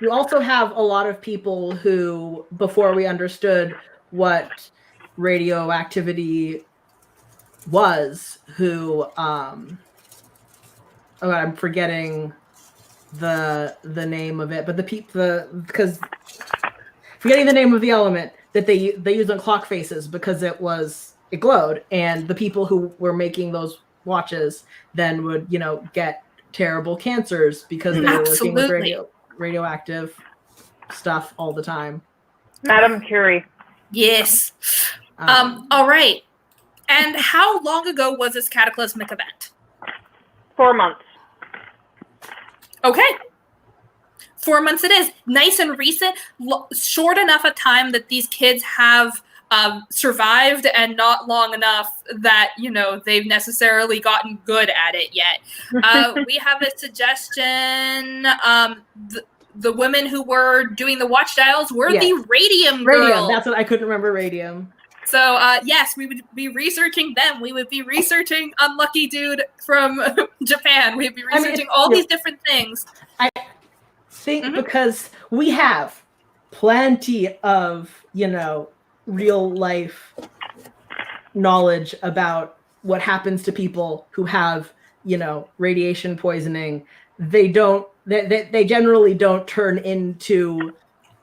You also have a lot of people who, before we understood what radioactivity was, who oh God, I'm forgetting the name of it, but because forgetting the name of the element that they used on clock faces because it glowed, and the people who were making those watches then would get terrible cancers because they were working with radioactive stuff all the time. Madame Curie. Yes. All right. And how long ago was this cataclysmic event? 4 months. Okay. 4 months it is. Nice and recent, short enough a time that these kids have survived, and not long enough that, they've necessarily gotten good at it yet. We have a suggestion. The women who were doing the watch dials were the radium girls. Radium, that's what I couldn't remember, radium. So, yes, we would be researching them. We would be researching Unlucky Dude from Japan. We'd be researching all these different things. I think because we have plenty of, real life knowledge about what happens to people who have, radiation poisoning. They generally don't turn into,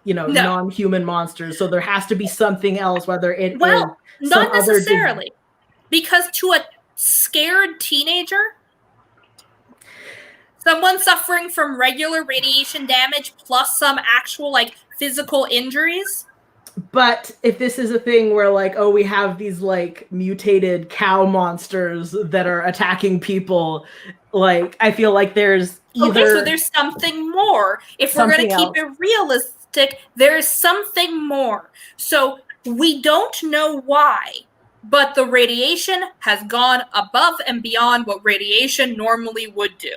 non-human monsters. So there has to be something else, whether it is not necessarily, because to a scared teenager, someone suffering from regular radiation damage plus some actual physical injuries. But if this is a thing where we have these mutated cow monsters that are attacking people, I feel like there's either so there's something more. If we're going to keep it realistic, there's something more. So we don't know why, but the radiation has gone above and beyond what radiation normally would do.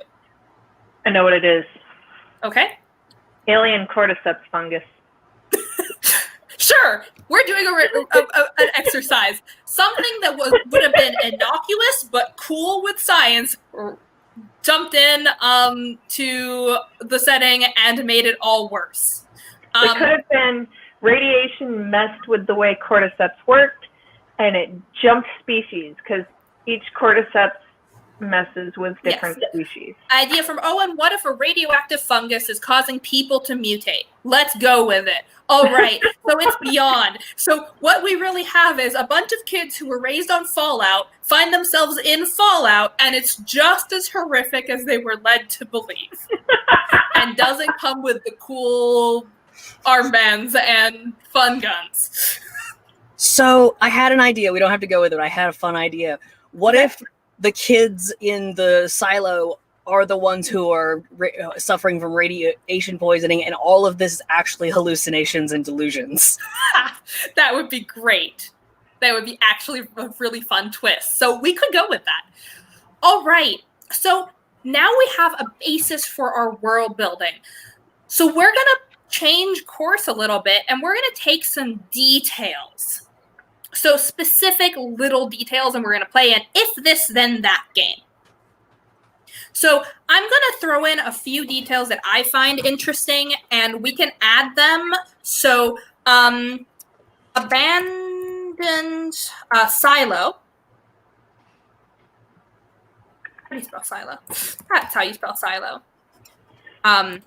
I know what it is. Okay. Alien cordyceps fungus. Sure, we're doing an exercise. Something that would have been innocuous but cool with science jumped in to the setting and made it all worse. It could have been radiation messed with the way cordyceps worked, and it jumped species because each cordyceps messes with different species. Idea from Owen: what if a radioactive fungus is causing people to mutate? Let's go with it. All right, so it's beyond. So what we really have is a bunch of kids who were raised on Fallout find themselves in Fallout, and it's just as horrific as they were led to believe. And doesn't come with the cool armbands and fun guns. So I had an idea. We don't have to go with it. I had a fun idea. What if the kids in the silo are the ones who are suffering from radiation poisoning, and all of this is actually hallucinations and delusions? That would be great. That would be actually a really fun twist. So we could go with that. All right. So now we have a basis for our world building. So we're going to change course a little bit, and we're going to take some details. So specific little details, and we're going to play an if this, then that game. So I'm going to throw in a few details that I find interesting, and we can add them. So abandoned silo. How do you spell silo? That's how you spell silo. I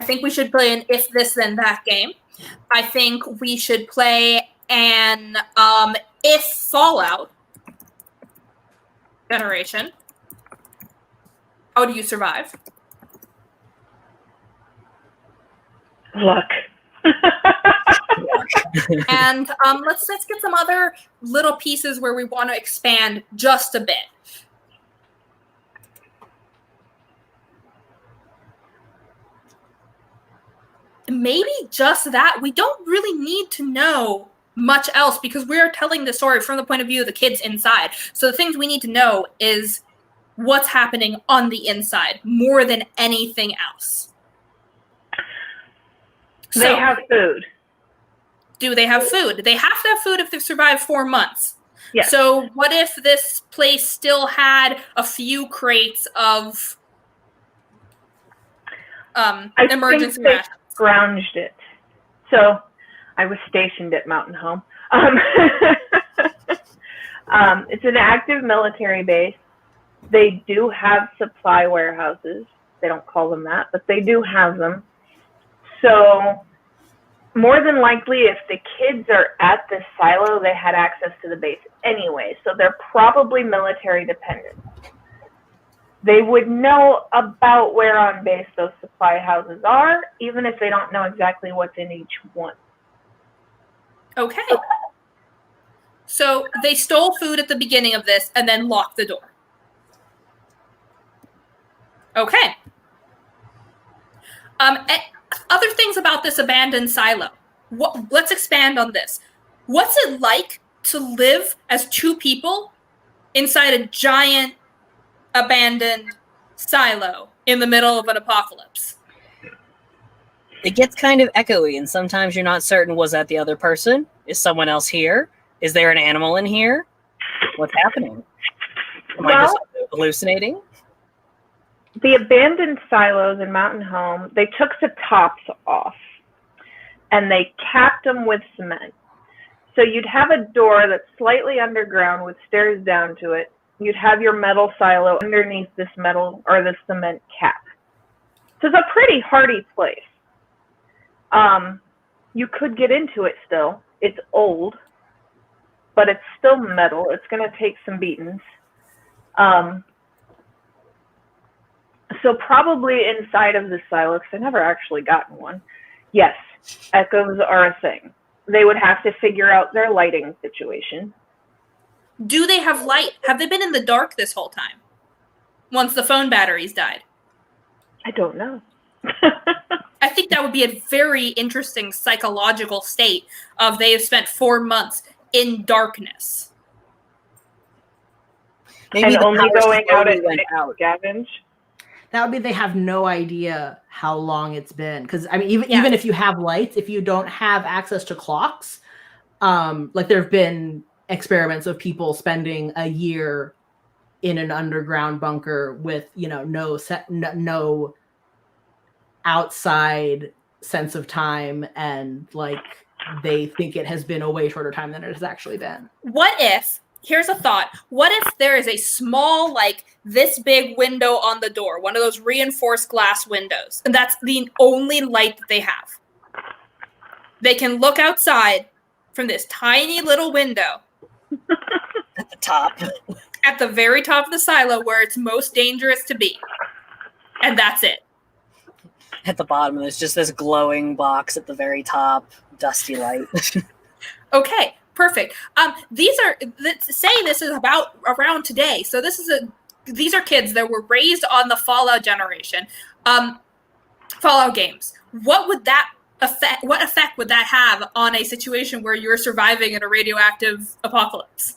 think we should play an if this, then that game. I think we should play an if Fallout generation. How do you survive? Luck. And let's get some other little pieces where we want to expand just a bit. Maybe just that. We don't really need to know much else because we're telling the story from the point of view of the kids inside. So the things we need to know is what's happening on the inside more than anything else. They have food. Do they have food? They have to have food if they've survived 4 months. Yes. So what if this place still had a few crates of emergency rations? Scrounged it. So I was stationed at Mountain Home. It's an active military base. They do have supply warehouses. They don't call them that, but they do have them. So more than likely, if the kids are at the silo, they had access to the base anyway. So they're probably military dependent. They would know about where on base those supply houses are, even if they don't know exactly what's in each one. Okay. So they stole food at the beginning of this and then locked the door. Okay. Other things about this abandoned silo. Let's expand on this. What's it like to live as two people inside a giant abandoned silo in the middle of an apocalypse? It gets kind of echoey, and sometimes you're not certain, was that the other person? Is someone else here? Is there an animal in here? What's happening? Am I just hallucinating? The abandoned silos in Mountain Home, they took the tops off and they capped them with cement. So you'd have a door that's slightly underground with stairs down to it. You'd have your metal silo underneath this metal or the cement cap. So it's a pretty hardy place. You could get into it still. It's old, but it's still metal. It's going to take some beatings. So probably inside of the silo, because I've never actually gotten one, yes, echoes are a thing. They would have to figure out their lighting situation. Do they have light? Have they been in the dark this whole time? Once the phone batteries died? I don't know. I think that would be a very interesting psychological state of they have spent 4 months in darkness. Maybe and only going out at went night out. scavenge. That would be they have no idea how long it's been. Because I mean, even if you have lights, if you don't have access to clocks, like there have been experiments of people spending a year in an underground bunker with no outside sense of time, and like they think it has been a way shorter time than it has actually been. What if, here's a thought, what if there is a small, like this big window on the door, one of those reinforced glass windows, and that's the only light that they have? They can look outside from this tiny little window At the top. at the very top of the silo where it's most dangerous to be. And that's it. At the bottom, there's just this glowing box at the very top, dusty light. Okay, perfect. Say this is about around today. So these are kids that were raised on the Fallout generation, Fallout games. What effect would that have on a situation where you're surviving in a radioactive apocalypse?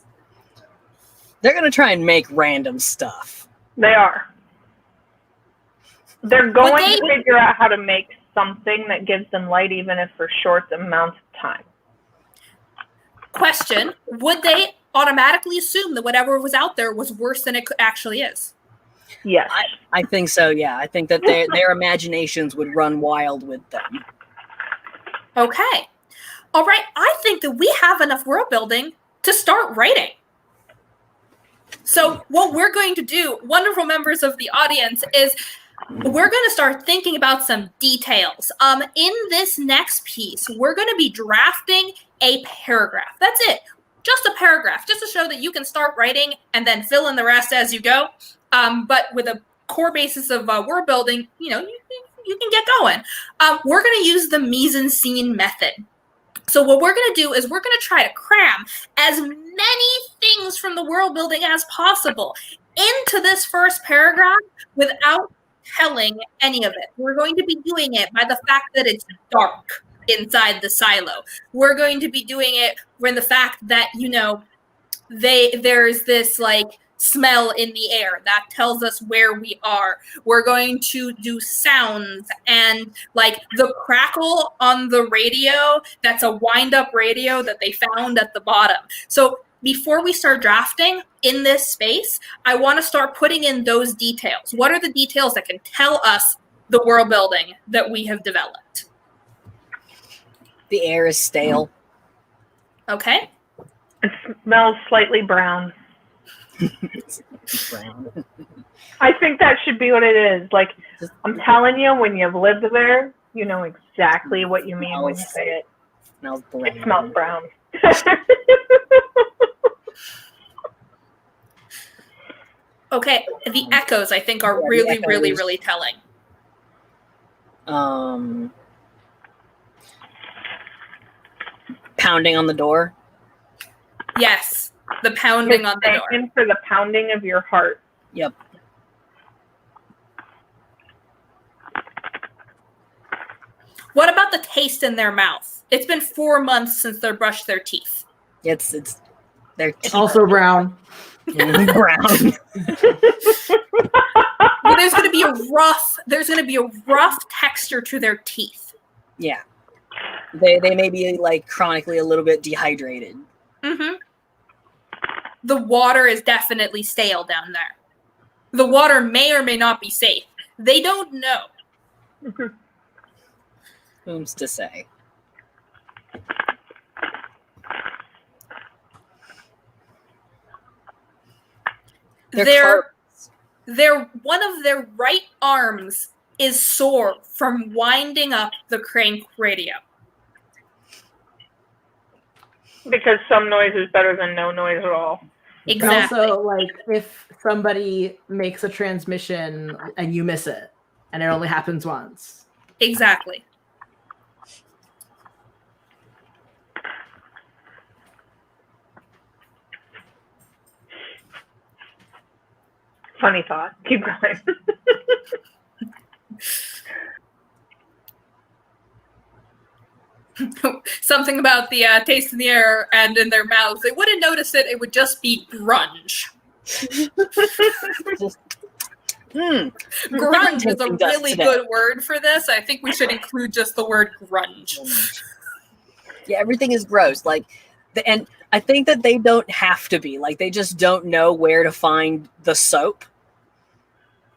They're going to try and make random stuff. They are. They're going to figure out how to make something that gives them light, even if for short amounts of time. Question, would they automatically assume that whatever was out there was worse than it actually is? Yes. I think so, yeah. I think that their imaginations would run wild with them. Okay. All right, I think that we have enough world building to start writing. So what we're going to do, wonderful members of the audience, is we're going to start thinking about some details. In this next piece, we're going to be drafting a paragraph. That's it. Just a paragraph, just to show that you can start writing and then fill in the rest as you go. But with a core basis of word building, you you can get going. We're going to use the mise en scene method. So what we're going to do is we're going to try to cram as many things from the world building as possible into this first paragraph without telling any of it. We're going to be doing it by the fact that it's dark inside the silo. We're going to be doing it when the fact that, you know, there's this like smell in the air that tells us where we are. We're going to do sounds and like the crackle on the radio. That's a wind-up radio that they found at the bottom. So before we start drafting in this space, I want to start putting in those details. What are the details that can tell us the world building that we have developed? The air is stale. Okay. It smells slightly brown. Brown. I think that should be what it is. Like, I'm telling you, when you've lived there, you know exactly what you mean when you say it. Smells brown. It smells brown. Okay, the echoes I think are really, really, really telling. Pounding on the door. Yes, the pounding on the door. For the pounding of your heart. Yep. What about the taste in their mouth? It's been 4 months since they brushed their teeth. It's their teeth. Also brown. Brown. But there's going to be a rough texture to their teeth. Yeah. They may be like chronically a little bit dehydrated. Mm-hmm. The water is definitely stale down there. The water may or may not be safe. They don't know. Whom's to say? Their one of their right arms is sore from winding up the crank radio. Because some noise is better than no noise at all. Exactly. And also, like, if somebody makes a transmission and you miss it, and it only happens once. Exactly. Funny thought. Keep going. Something about the taste in the air and in their mouths. They wouldn't notice it. It would just be grunge. Grunge is a really good word for this. I think we should include just the word grunge. Yeah, everything is gross. Like, and I think that they don't have to be. Like, they just don't know where to find the soap.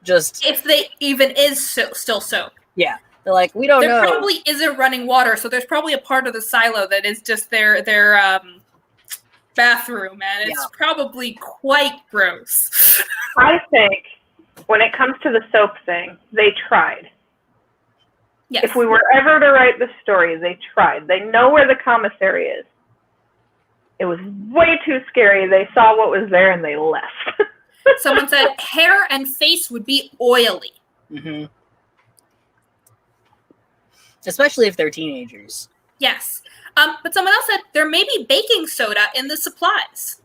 Just if they even is still soap. Yeah. They're like, we don't know. There probably isn't running water, so there's probably a part of the silo that is just their bathroom, and it's probably quite gross. I think when it comes to the soap thing, they tried. Yes. If we were ever to write the story, they tried. They know where the commissary is. It was way too scary. They saw what was there and they left. Someone said hair and face would be oily. Mm-hmm. Especially if they're teenagers. Yes. But someone else said there may be baking soda in the supplies.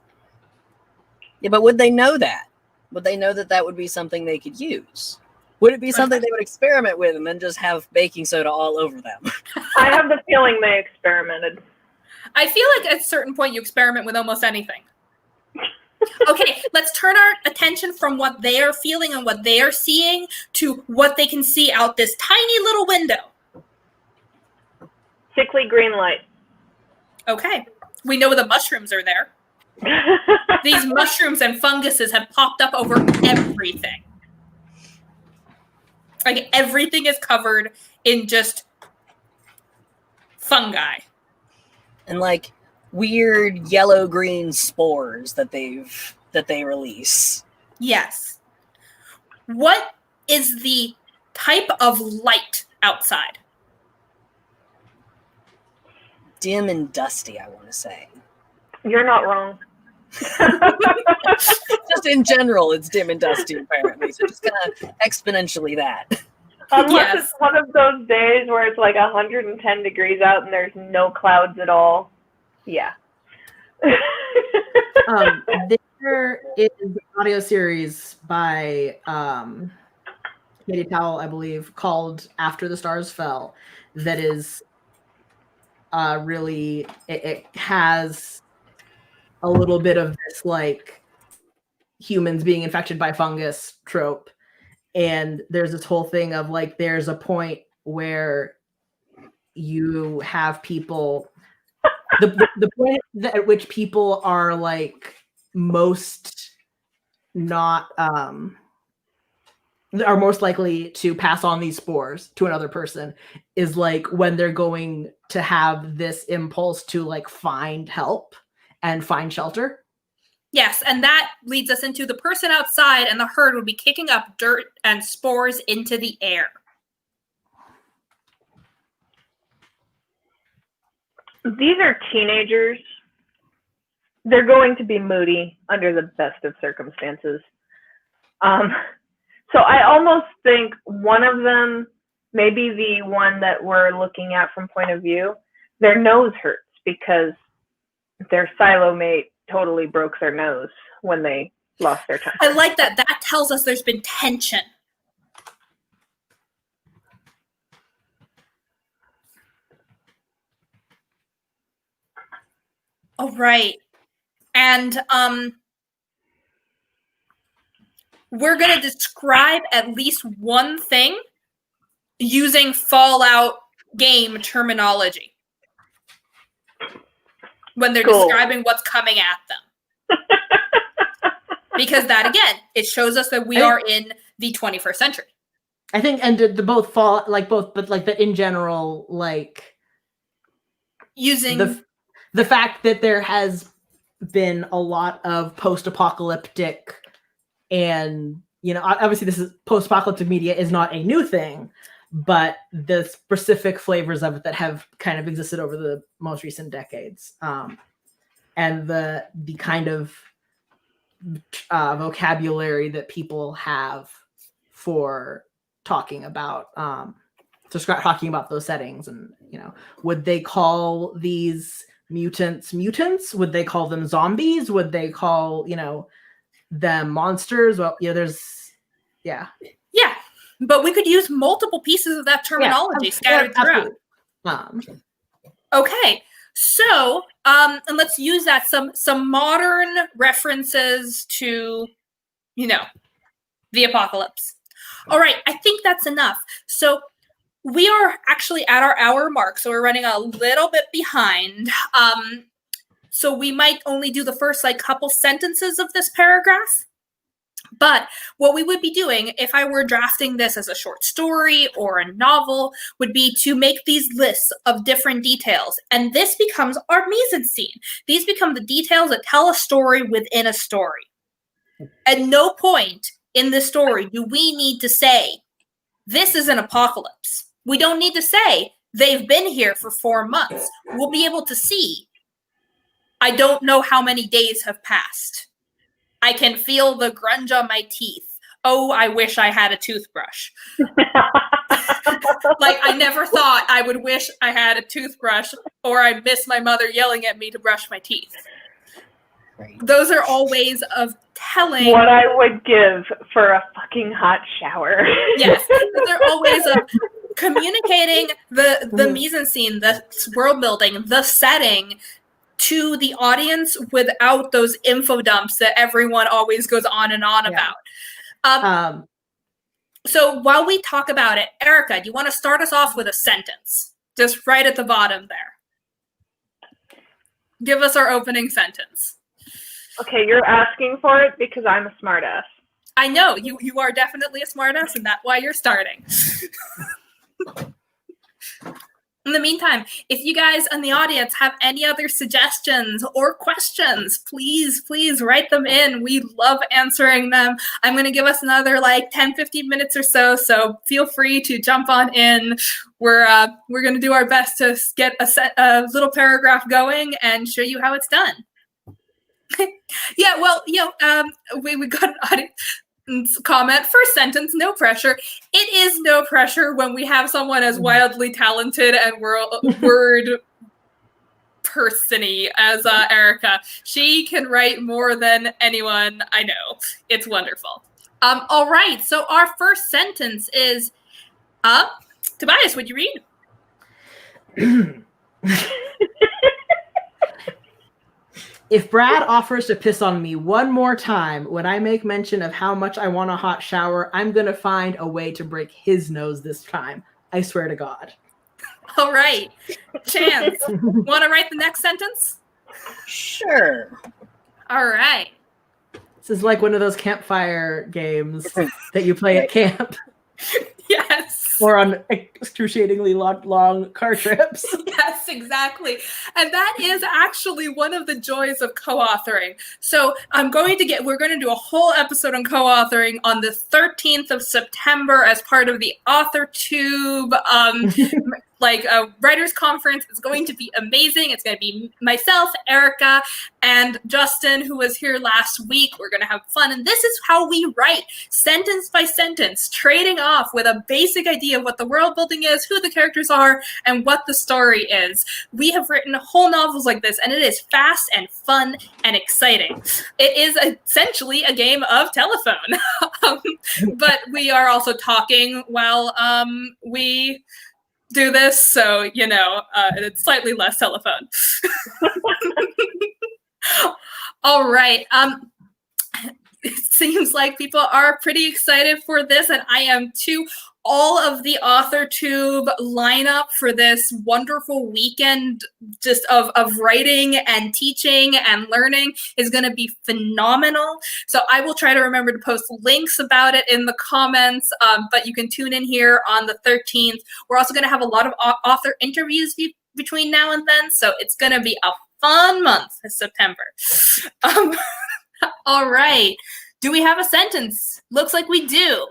Yeah, but would they know that? Would they know that that would be something they could use? Would it be something they would experiment with and then just have baking soda all over them? I have the feeling they experimented. I feel like at a certain point you experiment with almost anything. Okay, let's turn our attention from what they are feeling and what they are seeing to what they can see out this tiny little window. Sickly green light. Okay, we know the mushrooms are there. These mushrooms and funguses have popped up over everything. Like everything is covered in just fungi. And like weird yellow-green spores that they release. Yes. What is the type of light outside? Dim and dusty, I want to say. You're not wrong. Just in general, it's dim and dusty, apparently. So just kind of exponentially that. Unless Yes. it's one of those days where it's like 110 degrees out and there's no clouds at all. Yeah. There is an audio series by Katie Powell, I believe, called After the Stars Fell, that is really, it has a little bit of this like humans being infected by fungus trope. And there's this whole thing of like, there's a point where you have people, the point at which people are like most not, are most likely to pass on these spores to another person is like when they're going to have this impulse to like find help and find shelter. Yes, and that leads us into the person outside and the herd would be kicking up dirt and spores into the air. These are teenagers. They're going to be moody under the best of circumstances. So I almost think one of them, maybe the one that we're looking at from point of view, their nose hurts because their silo mate totally broke their nose when they lost their temper. I like that. That tells us there's been tension. All right. And we're going to describe at least one thing using Fallout game terminology when they're describing what's coming at them. Because that, again, it shows us that we are in the 21st century. I think, and the both fall, like both, but like that in general, like using the fact that there has been a lot of post-apocalyptic, and you know, obviously this is post-apocalyptic media is not a new thing, but the specific flavors of it that have kind of existed over the most recent decades, and the kind of vocabulary that people have for talking about talking about those settings. And you know, would they call these mutants? Would they call them zombies? Would they call, you know, them monsters? Well, yeah, there's yeah, but we could use multiple pieces of that terminology scattered throughout. Okay, so and let's use that some modern references to, you know, the apocalypse. All right, I think that's enough. So we are actually at our hour mark, so we're running a little bit behind. So we might only do the first like couple sentences of this paragraph. But what we would be doing if I were drafting this as a short story or a novel would be to make these lists of different details. And this becomes our mise scene. These become the details that tell a story within a story. At no point in the story do we need to say, this is an apocalypse. We don't need to say, they've been here for 4 months. We'll be able to see, I don't know how many days have passed. I can feel the grunge on my teeth. Oh, I wish I had a toothbrush. Like, I never thought I would wish I had a toothbrush, or I miss my mother yelling at me to brush my teeth. Right. Those are all ways of telling. What I would give for a fucking hot shower. Yes, those are all ways of communicating the mise scene, the world building, the setting to the audience without those info dumps that everyone always goes on and on about. So while we talk about it, Erica, do you want to start us off with a sentence? Just right at the bottom there. Give us our opening sentence. Okay, you're asking for it because I'm a smartass. I know, you are definitely a smartass, and that's why you're starting. In the meantime, if you guys in the audience have any other suggestions or questions, please write them in. We love answering them. I'm going to give us another like 10-15 minutes or so feel free to jump on in. We're going to do our best to get a little paragraph going and show you how it's done. Yeah, well, you know, we got an audience. comment, first sentence, no pressure. It is no pressure when we have someone as wildly talented and word person-y as Erica. She can write more than anyone I know. It's wonderful. All right, so our first sentence is, Tobias, would you read? If Brad offers to piss on me one more time when I make mention of how much I want a hot shower, I'm going to find a way to break his nose this time. I swear to God. All right. Chance, want to write the next sentence? Sure. All right. This is like one of those campfire games that you play at camp. Yes. Or on excruciatingly long car trips. Yes, exactly. And that is actually one of the joys of co-authoring. So we're going to do a whole episode on co-authoring on the 13th of September as part of the AuthorTube writers conference. It's going to be amazing. It's going to be myself, Erica, and Justin, who was here last week. We're going to have fun. And this is how we write, sentence by sentence, trading off with a basic idea of what the world building is, who the characters are, and what the story is. We have written whole novels like this, and it is fast and fun and exciting. It is essentially a game of telephone. But we are also talking while we do this, so it's slightly less telephone. All right. It seems like people are pretty excited for this, and I am too. All of the AuthorTube lineup for this wonderful weekend just of writing and teaching and learning is going to be phenomenal. So I will try to remember to post links about it in the comments, but you can tune in here on the 13th. We're also going to have a lot of author interviews between now and then, so it's going to be a fun month in September. All right. Do we have a sentence? Looks like we do.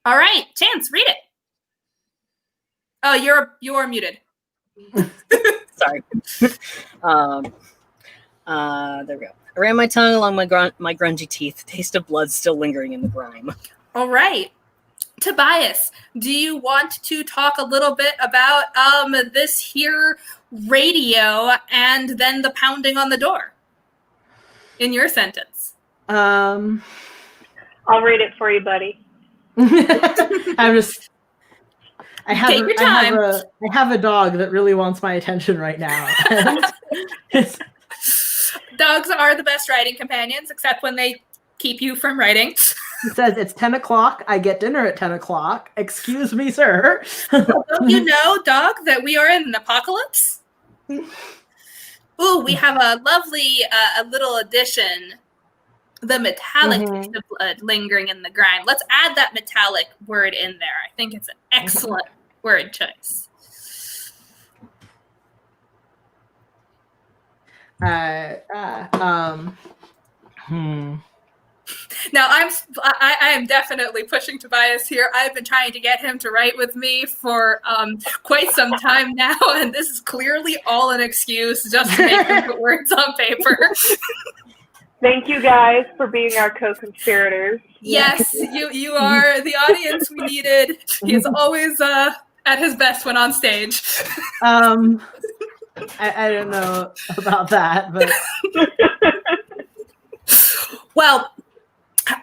All right, Chance, read it. Oh, you're muted. Sorry. There we go. I ran my tongue along my grungy teeth. Taste of blood still lingering in the grime. All right. Tobias, do you want to talk a little bit about this here radio and then the pounding on the door in your sentence? I'll read it for you, buddy. I have a dog that really wants my attention right now. Dogs are the best writing companions, except when they keep you from writing. It says it's 10 o'clock. I get dinner at 10 o'clock. Excuse me, sir. Don't you know, dog, that we are in an apocalypse? Ooh, we have a lovely little addition. The metallic taste of blood lingering in the grime. Let's add that metallic word in there. I think it's an excellent word choice. Now I am definitely pushing Tobias here. I've been trying to get him to write with me for quite some time now, and this is clearly all an excuse just to make him put words on paper. Thank you guys for being our co-conspirators. Yes, you are the audience we needed. He is always at his best when on stage. I don't know about that, but well,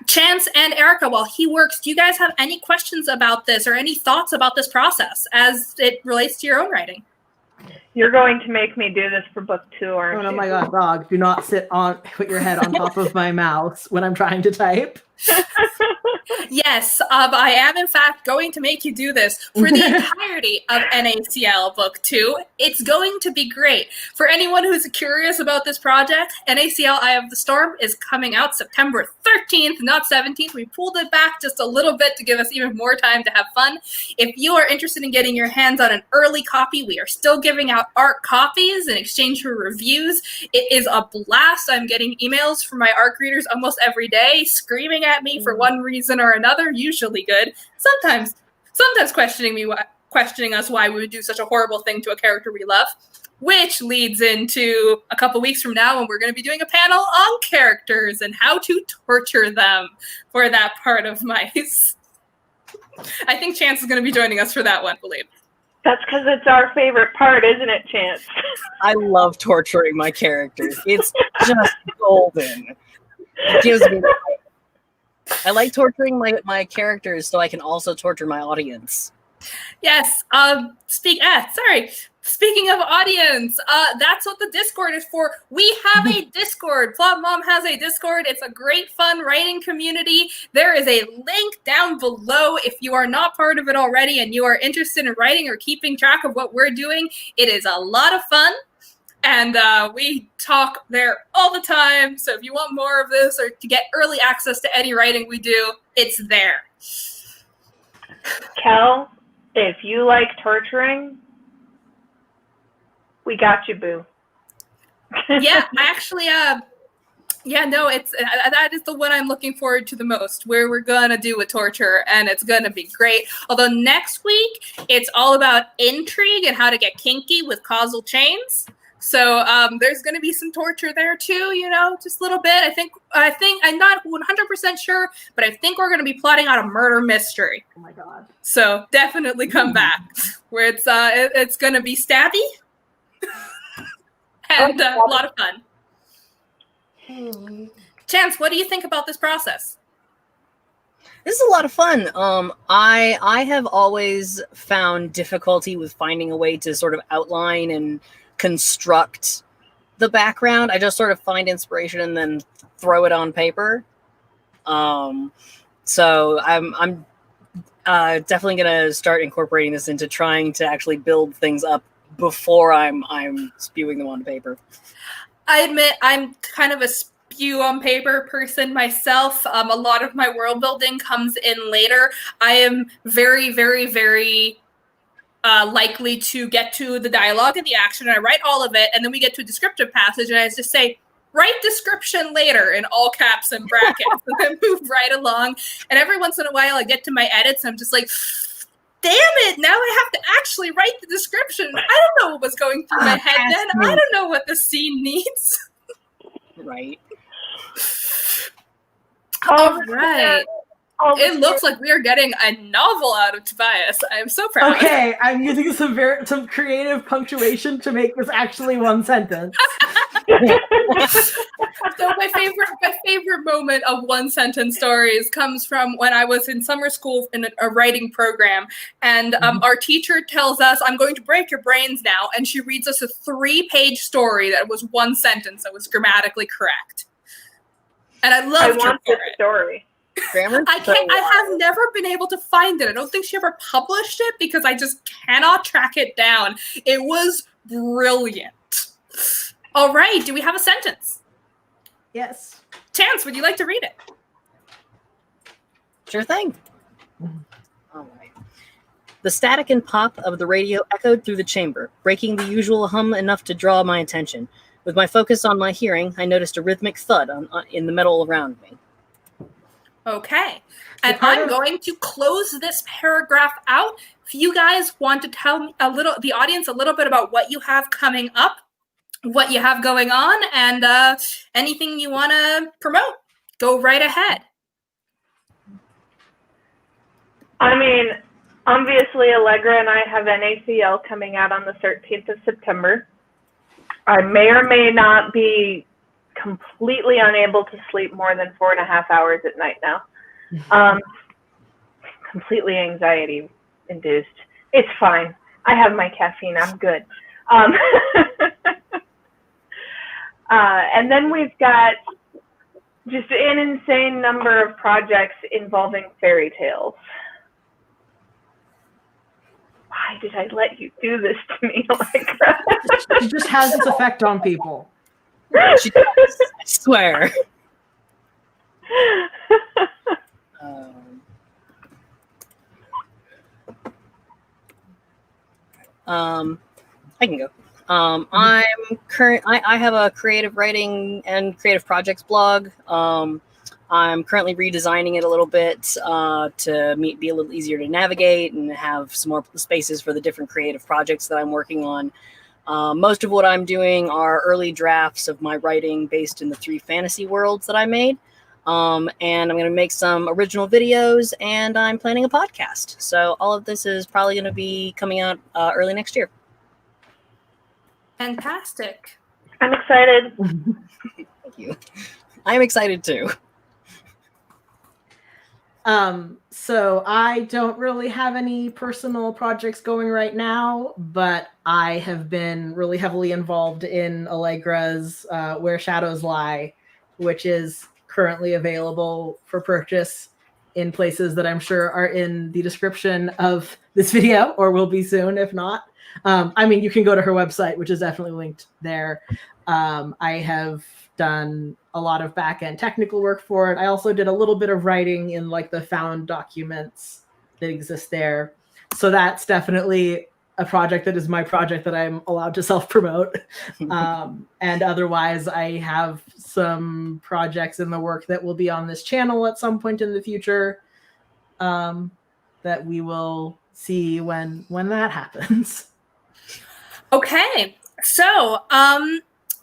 Chance and Erica, while he works, do you guys have any questions about this or any thoughts about this process as it relates to your own writing? You're going to make me do this for book 2, aren't you? Oh my God, dog, do not put your head on top of my mouse when I'm trying to type. Yes, I am in fact going to make you do this for the entirety of NaCl Book 2. It's going to be great. For anyone who's curious about this project, NaCl Eye of the Storm is coming out September 13th, not 17th. We pulled it back just a little bit to give us even more time to have fun. If you are interested in getting your hands on an early copy, we are still giving out ARC copies in exchange for reviews. It is a blast. I'm getting emails from my ARC readers almost every day screaming at me for one reason or another, usually good. Sometimes questioning us why we would do such a horrible thing to a character we love. which leads into a couple weeks from now when we're going to be doing a panel on characters and how to torture them for that part of Mise. I think Chance is going to be joining us for that one, believe. That's because it's our favorite part, isn't it, Chance? I love torturing my characters. It's just golden. It gives me. I like torturing my characters so I can also torture my audience. Yes. Speaking of audience, that's what the Discord is for. We have a Discord. Plot Mom has a Discord. It's a great, fun writing community. There is a link down below if you are not part of it already and you are interested in writing or keeping track of what we're doing. It is a lot of fun. And we talk there all the time. So if you want more of this or to get early access to any writing we do, it's there. Kel, if you like torturing, we got you, boo. Yeah, I actually, it's that is the one I'm looking forward to the most, where we're gonna do a torture, and it's gonna be great. Although next week it's all about intrigue and how to get kinky with causal chains. So there's going to be some torture there too, just a little bit. I think I'm not 100% sure, but I think we're going to be plotting out a murder mystery. Oh my god! So definitely come back, where it's going to be stabby and a lot of fun. Chance, what do you think about this process? This is a lot of fun. I have always found difficulty with finding a way to sort of outline and construct the background. I just sort of find inspiration and then throw it on paper. So I'm definitely gonna start incorporating this into trying to actually build things up before I'm spewing them on paper. I admit I'm kind of a spew on paper person myself. A lot of my world building comes in later. I am very, very, very likely to get to the dialogue and the action, and I write all of it, and then we get to a descriptive passage, and I just say, write description later in all caps and brackets, and then move right along. And every once in a while, I get to my edits, and I'm just like, damn it, now I have to actually write the description. I don't know what was going through my head then. I don't know what the scene needs. Right. All right. It looks like we are getting a novel out of Tobias. I'm so proud. Okay, I'm using some creative punctuation to make this actually one sentence. So my favorite moment of one sentence stories comes from when I was in summer school in a writing program, and our teacher tells us, "I'm going to break your brains now," and she reads us a 3-page story that was one sentence that was grammatically correct, and I loved her for it. Story. Grammar? I have never been able to find it. I don't think she ever published it because I just cannot track it down. It was brilliant. All right, do we have a sentence? Yes. Chance, would you like to read it? Sure thing. All right. The static and pop of the radio echoed through the chamber, breaking the usual hum enough to draw my attention. With my focus on my hearing, I noticed a rhythmic thud in the metal around me. Okay, and I'm going to close this paragraph out. If you guys want to tell the audience a little bit about what you have coming up, what you have going on, and anything you want to promote, go right ahead. I mean, obviously, Allegra and I have NACL coming out on the 13th of September. I may or may not be completely unable to sleep more than 4.5 hours at night now. Completely anxiety induced. It's fine. I have my caffeine. I'm good. And then we've got just an insane number of projects involving fairy tales. Why did I let you do this to me, Allegra? It just has its effect on people. She does, I swear. I can go. I have a creative writing and creative projects blog. I'm currently redesigning it a little bit to be a little easier to navigate and have some more spaces for the different creative projects that I'm working on. Most of what I'm doing are early drafts of my writing based in the 3 fantasy worlds that I made. And I'm going to make some original videos, and I'm planning a podcast. So all of this is probably going to be coming out early next year. Fantastic. I'm excited. Thank you. I'm excited too. So I don't really have any personal projects going right now, but I have been really heavily involved in Allegra's Where Shadows Lie, which is currently available for purchase in places that I'm sure are in the description of this video, or will be soon if not. I mean, you can go to her website, which is definitely linked there. I have done a lot of back-end technical work for it. I also did a little bit of writing in like the found documents that exist there. So that's definitely a project that is my project that I'm allowed to self-promote. And otherwise, I have some projects in the work that will be on this channel at some point in the future that we will see when that happens. Okay, so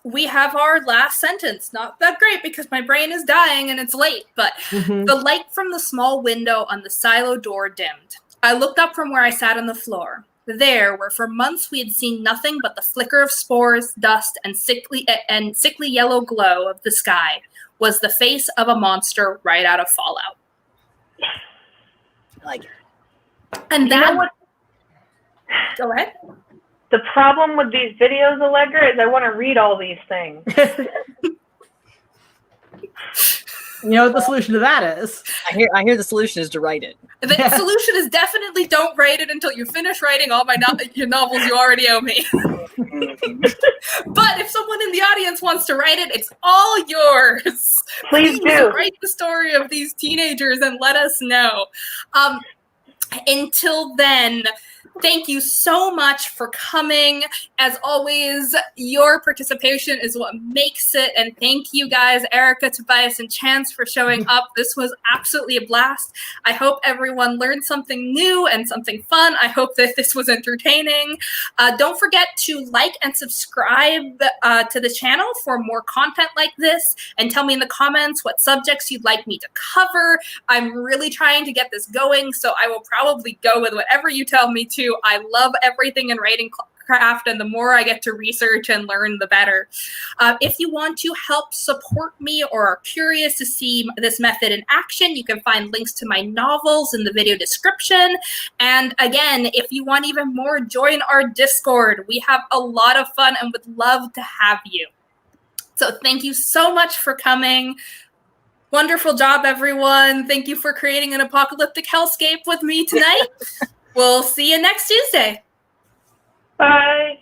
we have our last sentence. Not that great because my brain is dying and it's late, but the light from the small window on the silo door dimmed. I looked up from where I sat on the floor. There, where for months we had seen nothing but the flicker of spores, dust, and sickly yellow glow of the sky, was the face of a monster right out of Fallout. I like it. And You know what? Go ahead. The problem with these videos, Allegra, is I want to read all these things. You know what the solution to that is? I hear the solution is to write it. The solution is definitely don't write it until you finish writing all my your novels you already owe me. But if someone in the audience wants to write it, it's all yours. Please do. Write the story of these teenagers and let us know. Until then, thank you so much for coming. As always, your participation is what makes it. And thank you guys, Erica, Tobias, and Chance for showing up. This was absolutely a blast. I hope everyone learned something new and something fun. I hope that this was entertaining. Don't forget to like and subscribe to the channel for more content like this. And tell me in the comments what subjects you'd like me to cover. I'm really trying to get this going, so I will probably go with whatever you tell me to. I love everything in writing craft, and the more I get to research and learn, the better. If you want to help support me or are curious to see this method in action, you can find links to my novels in the video description. And again, if you want even more, join our Discord. We have a lot of fun and would love to have you. So thank you so much for coming. Wonderful job, everyone. Thank you for creating an apocalyptic hellscape with me tonight. We'll see you next Tuesday. Bye.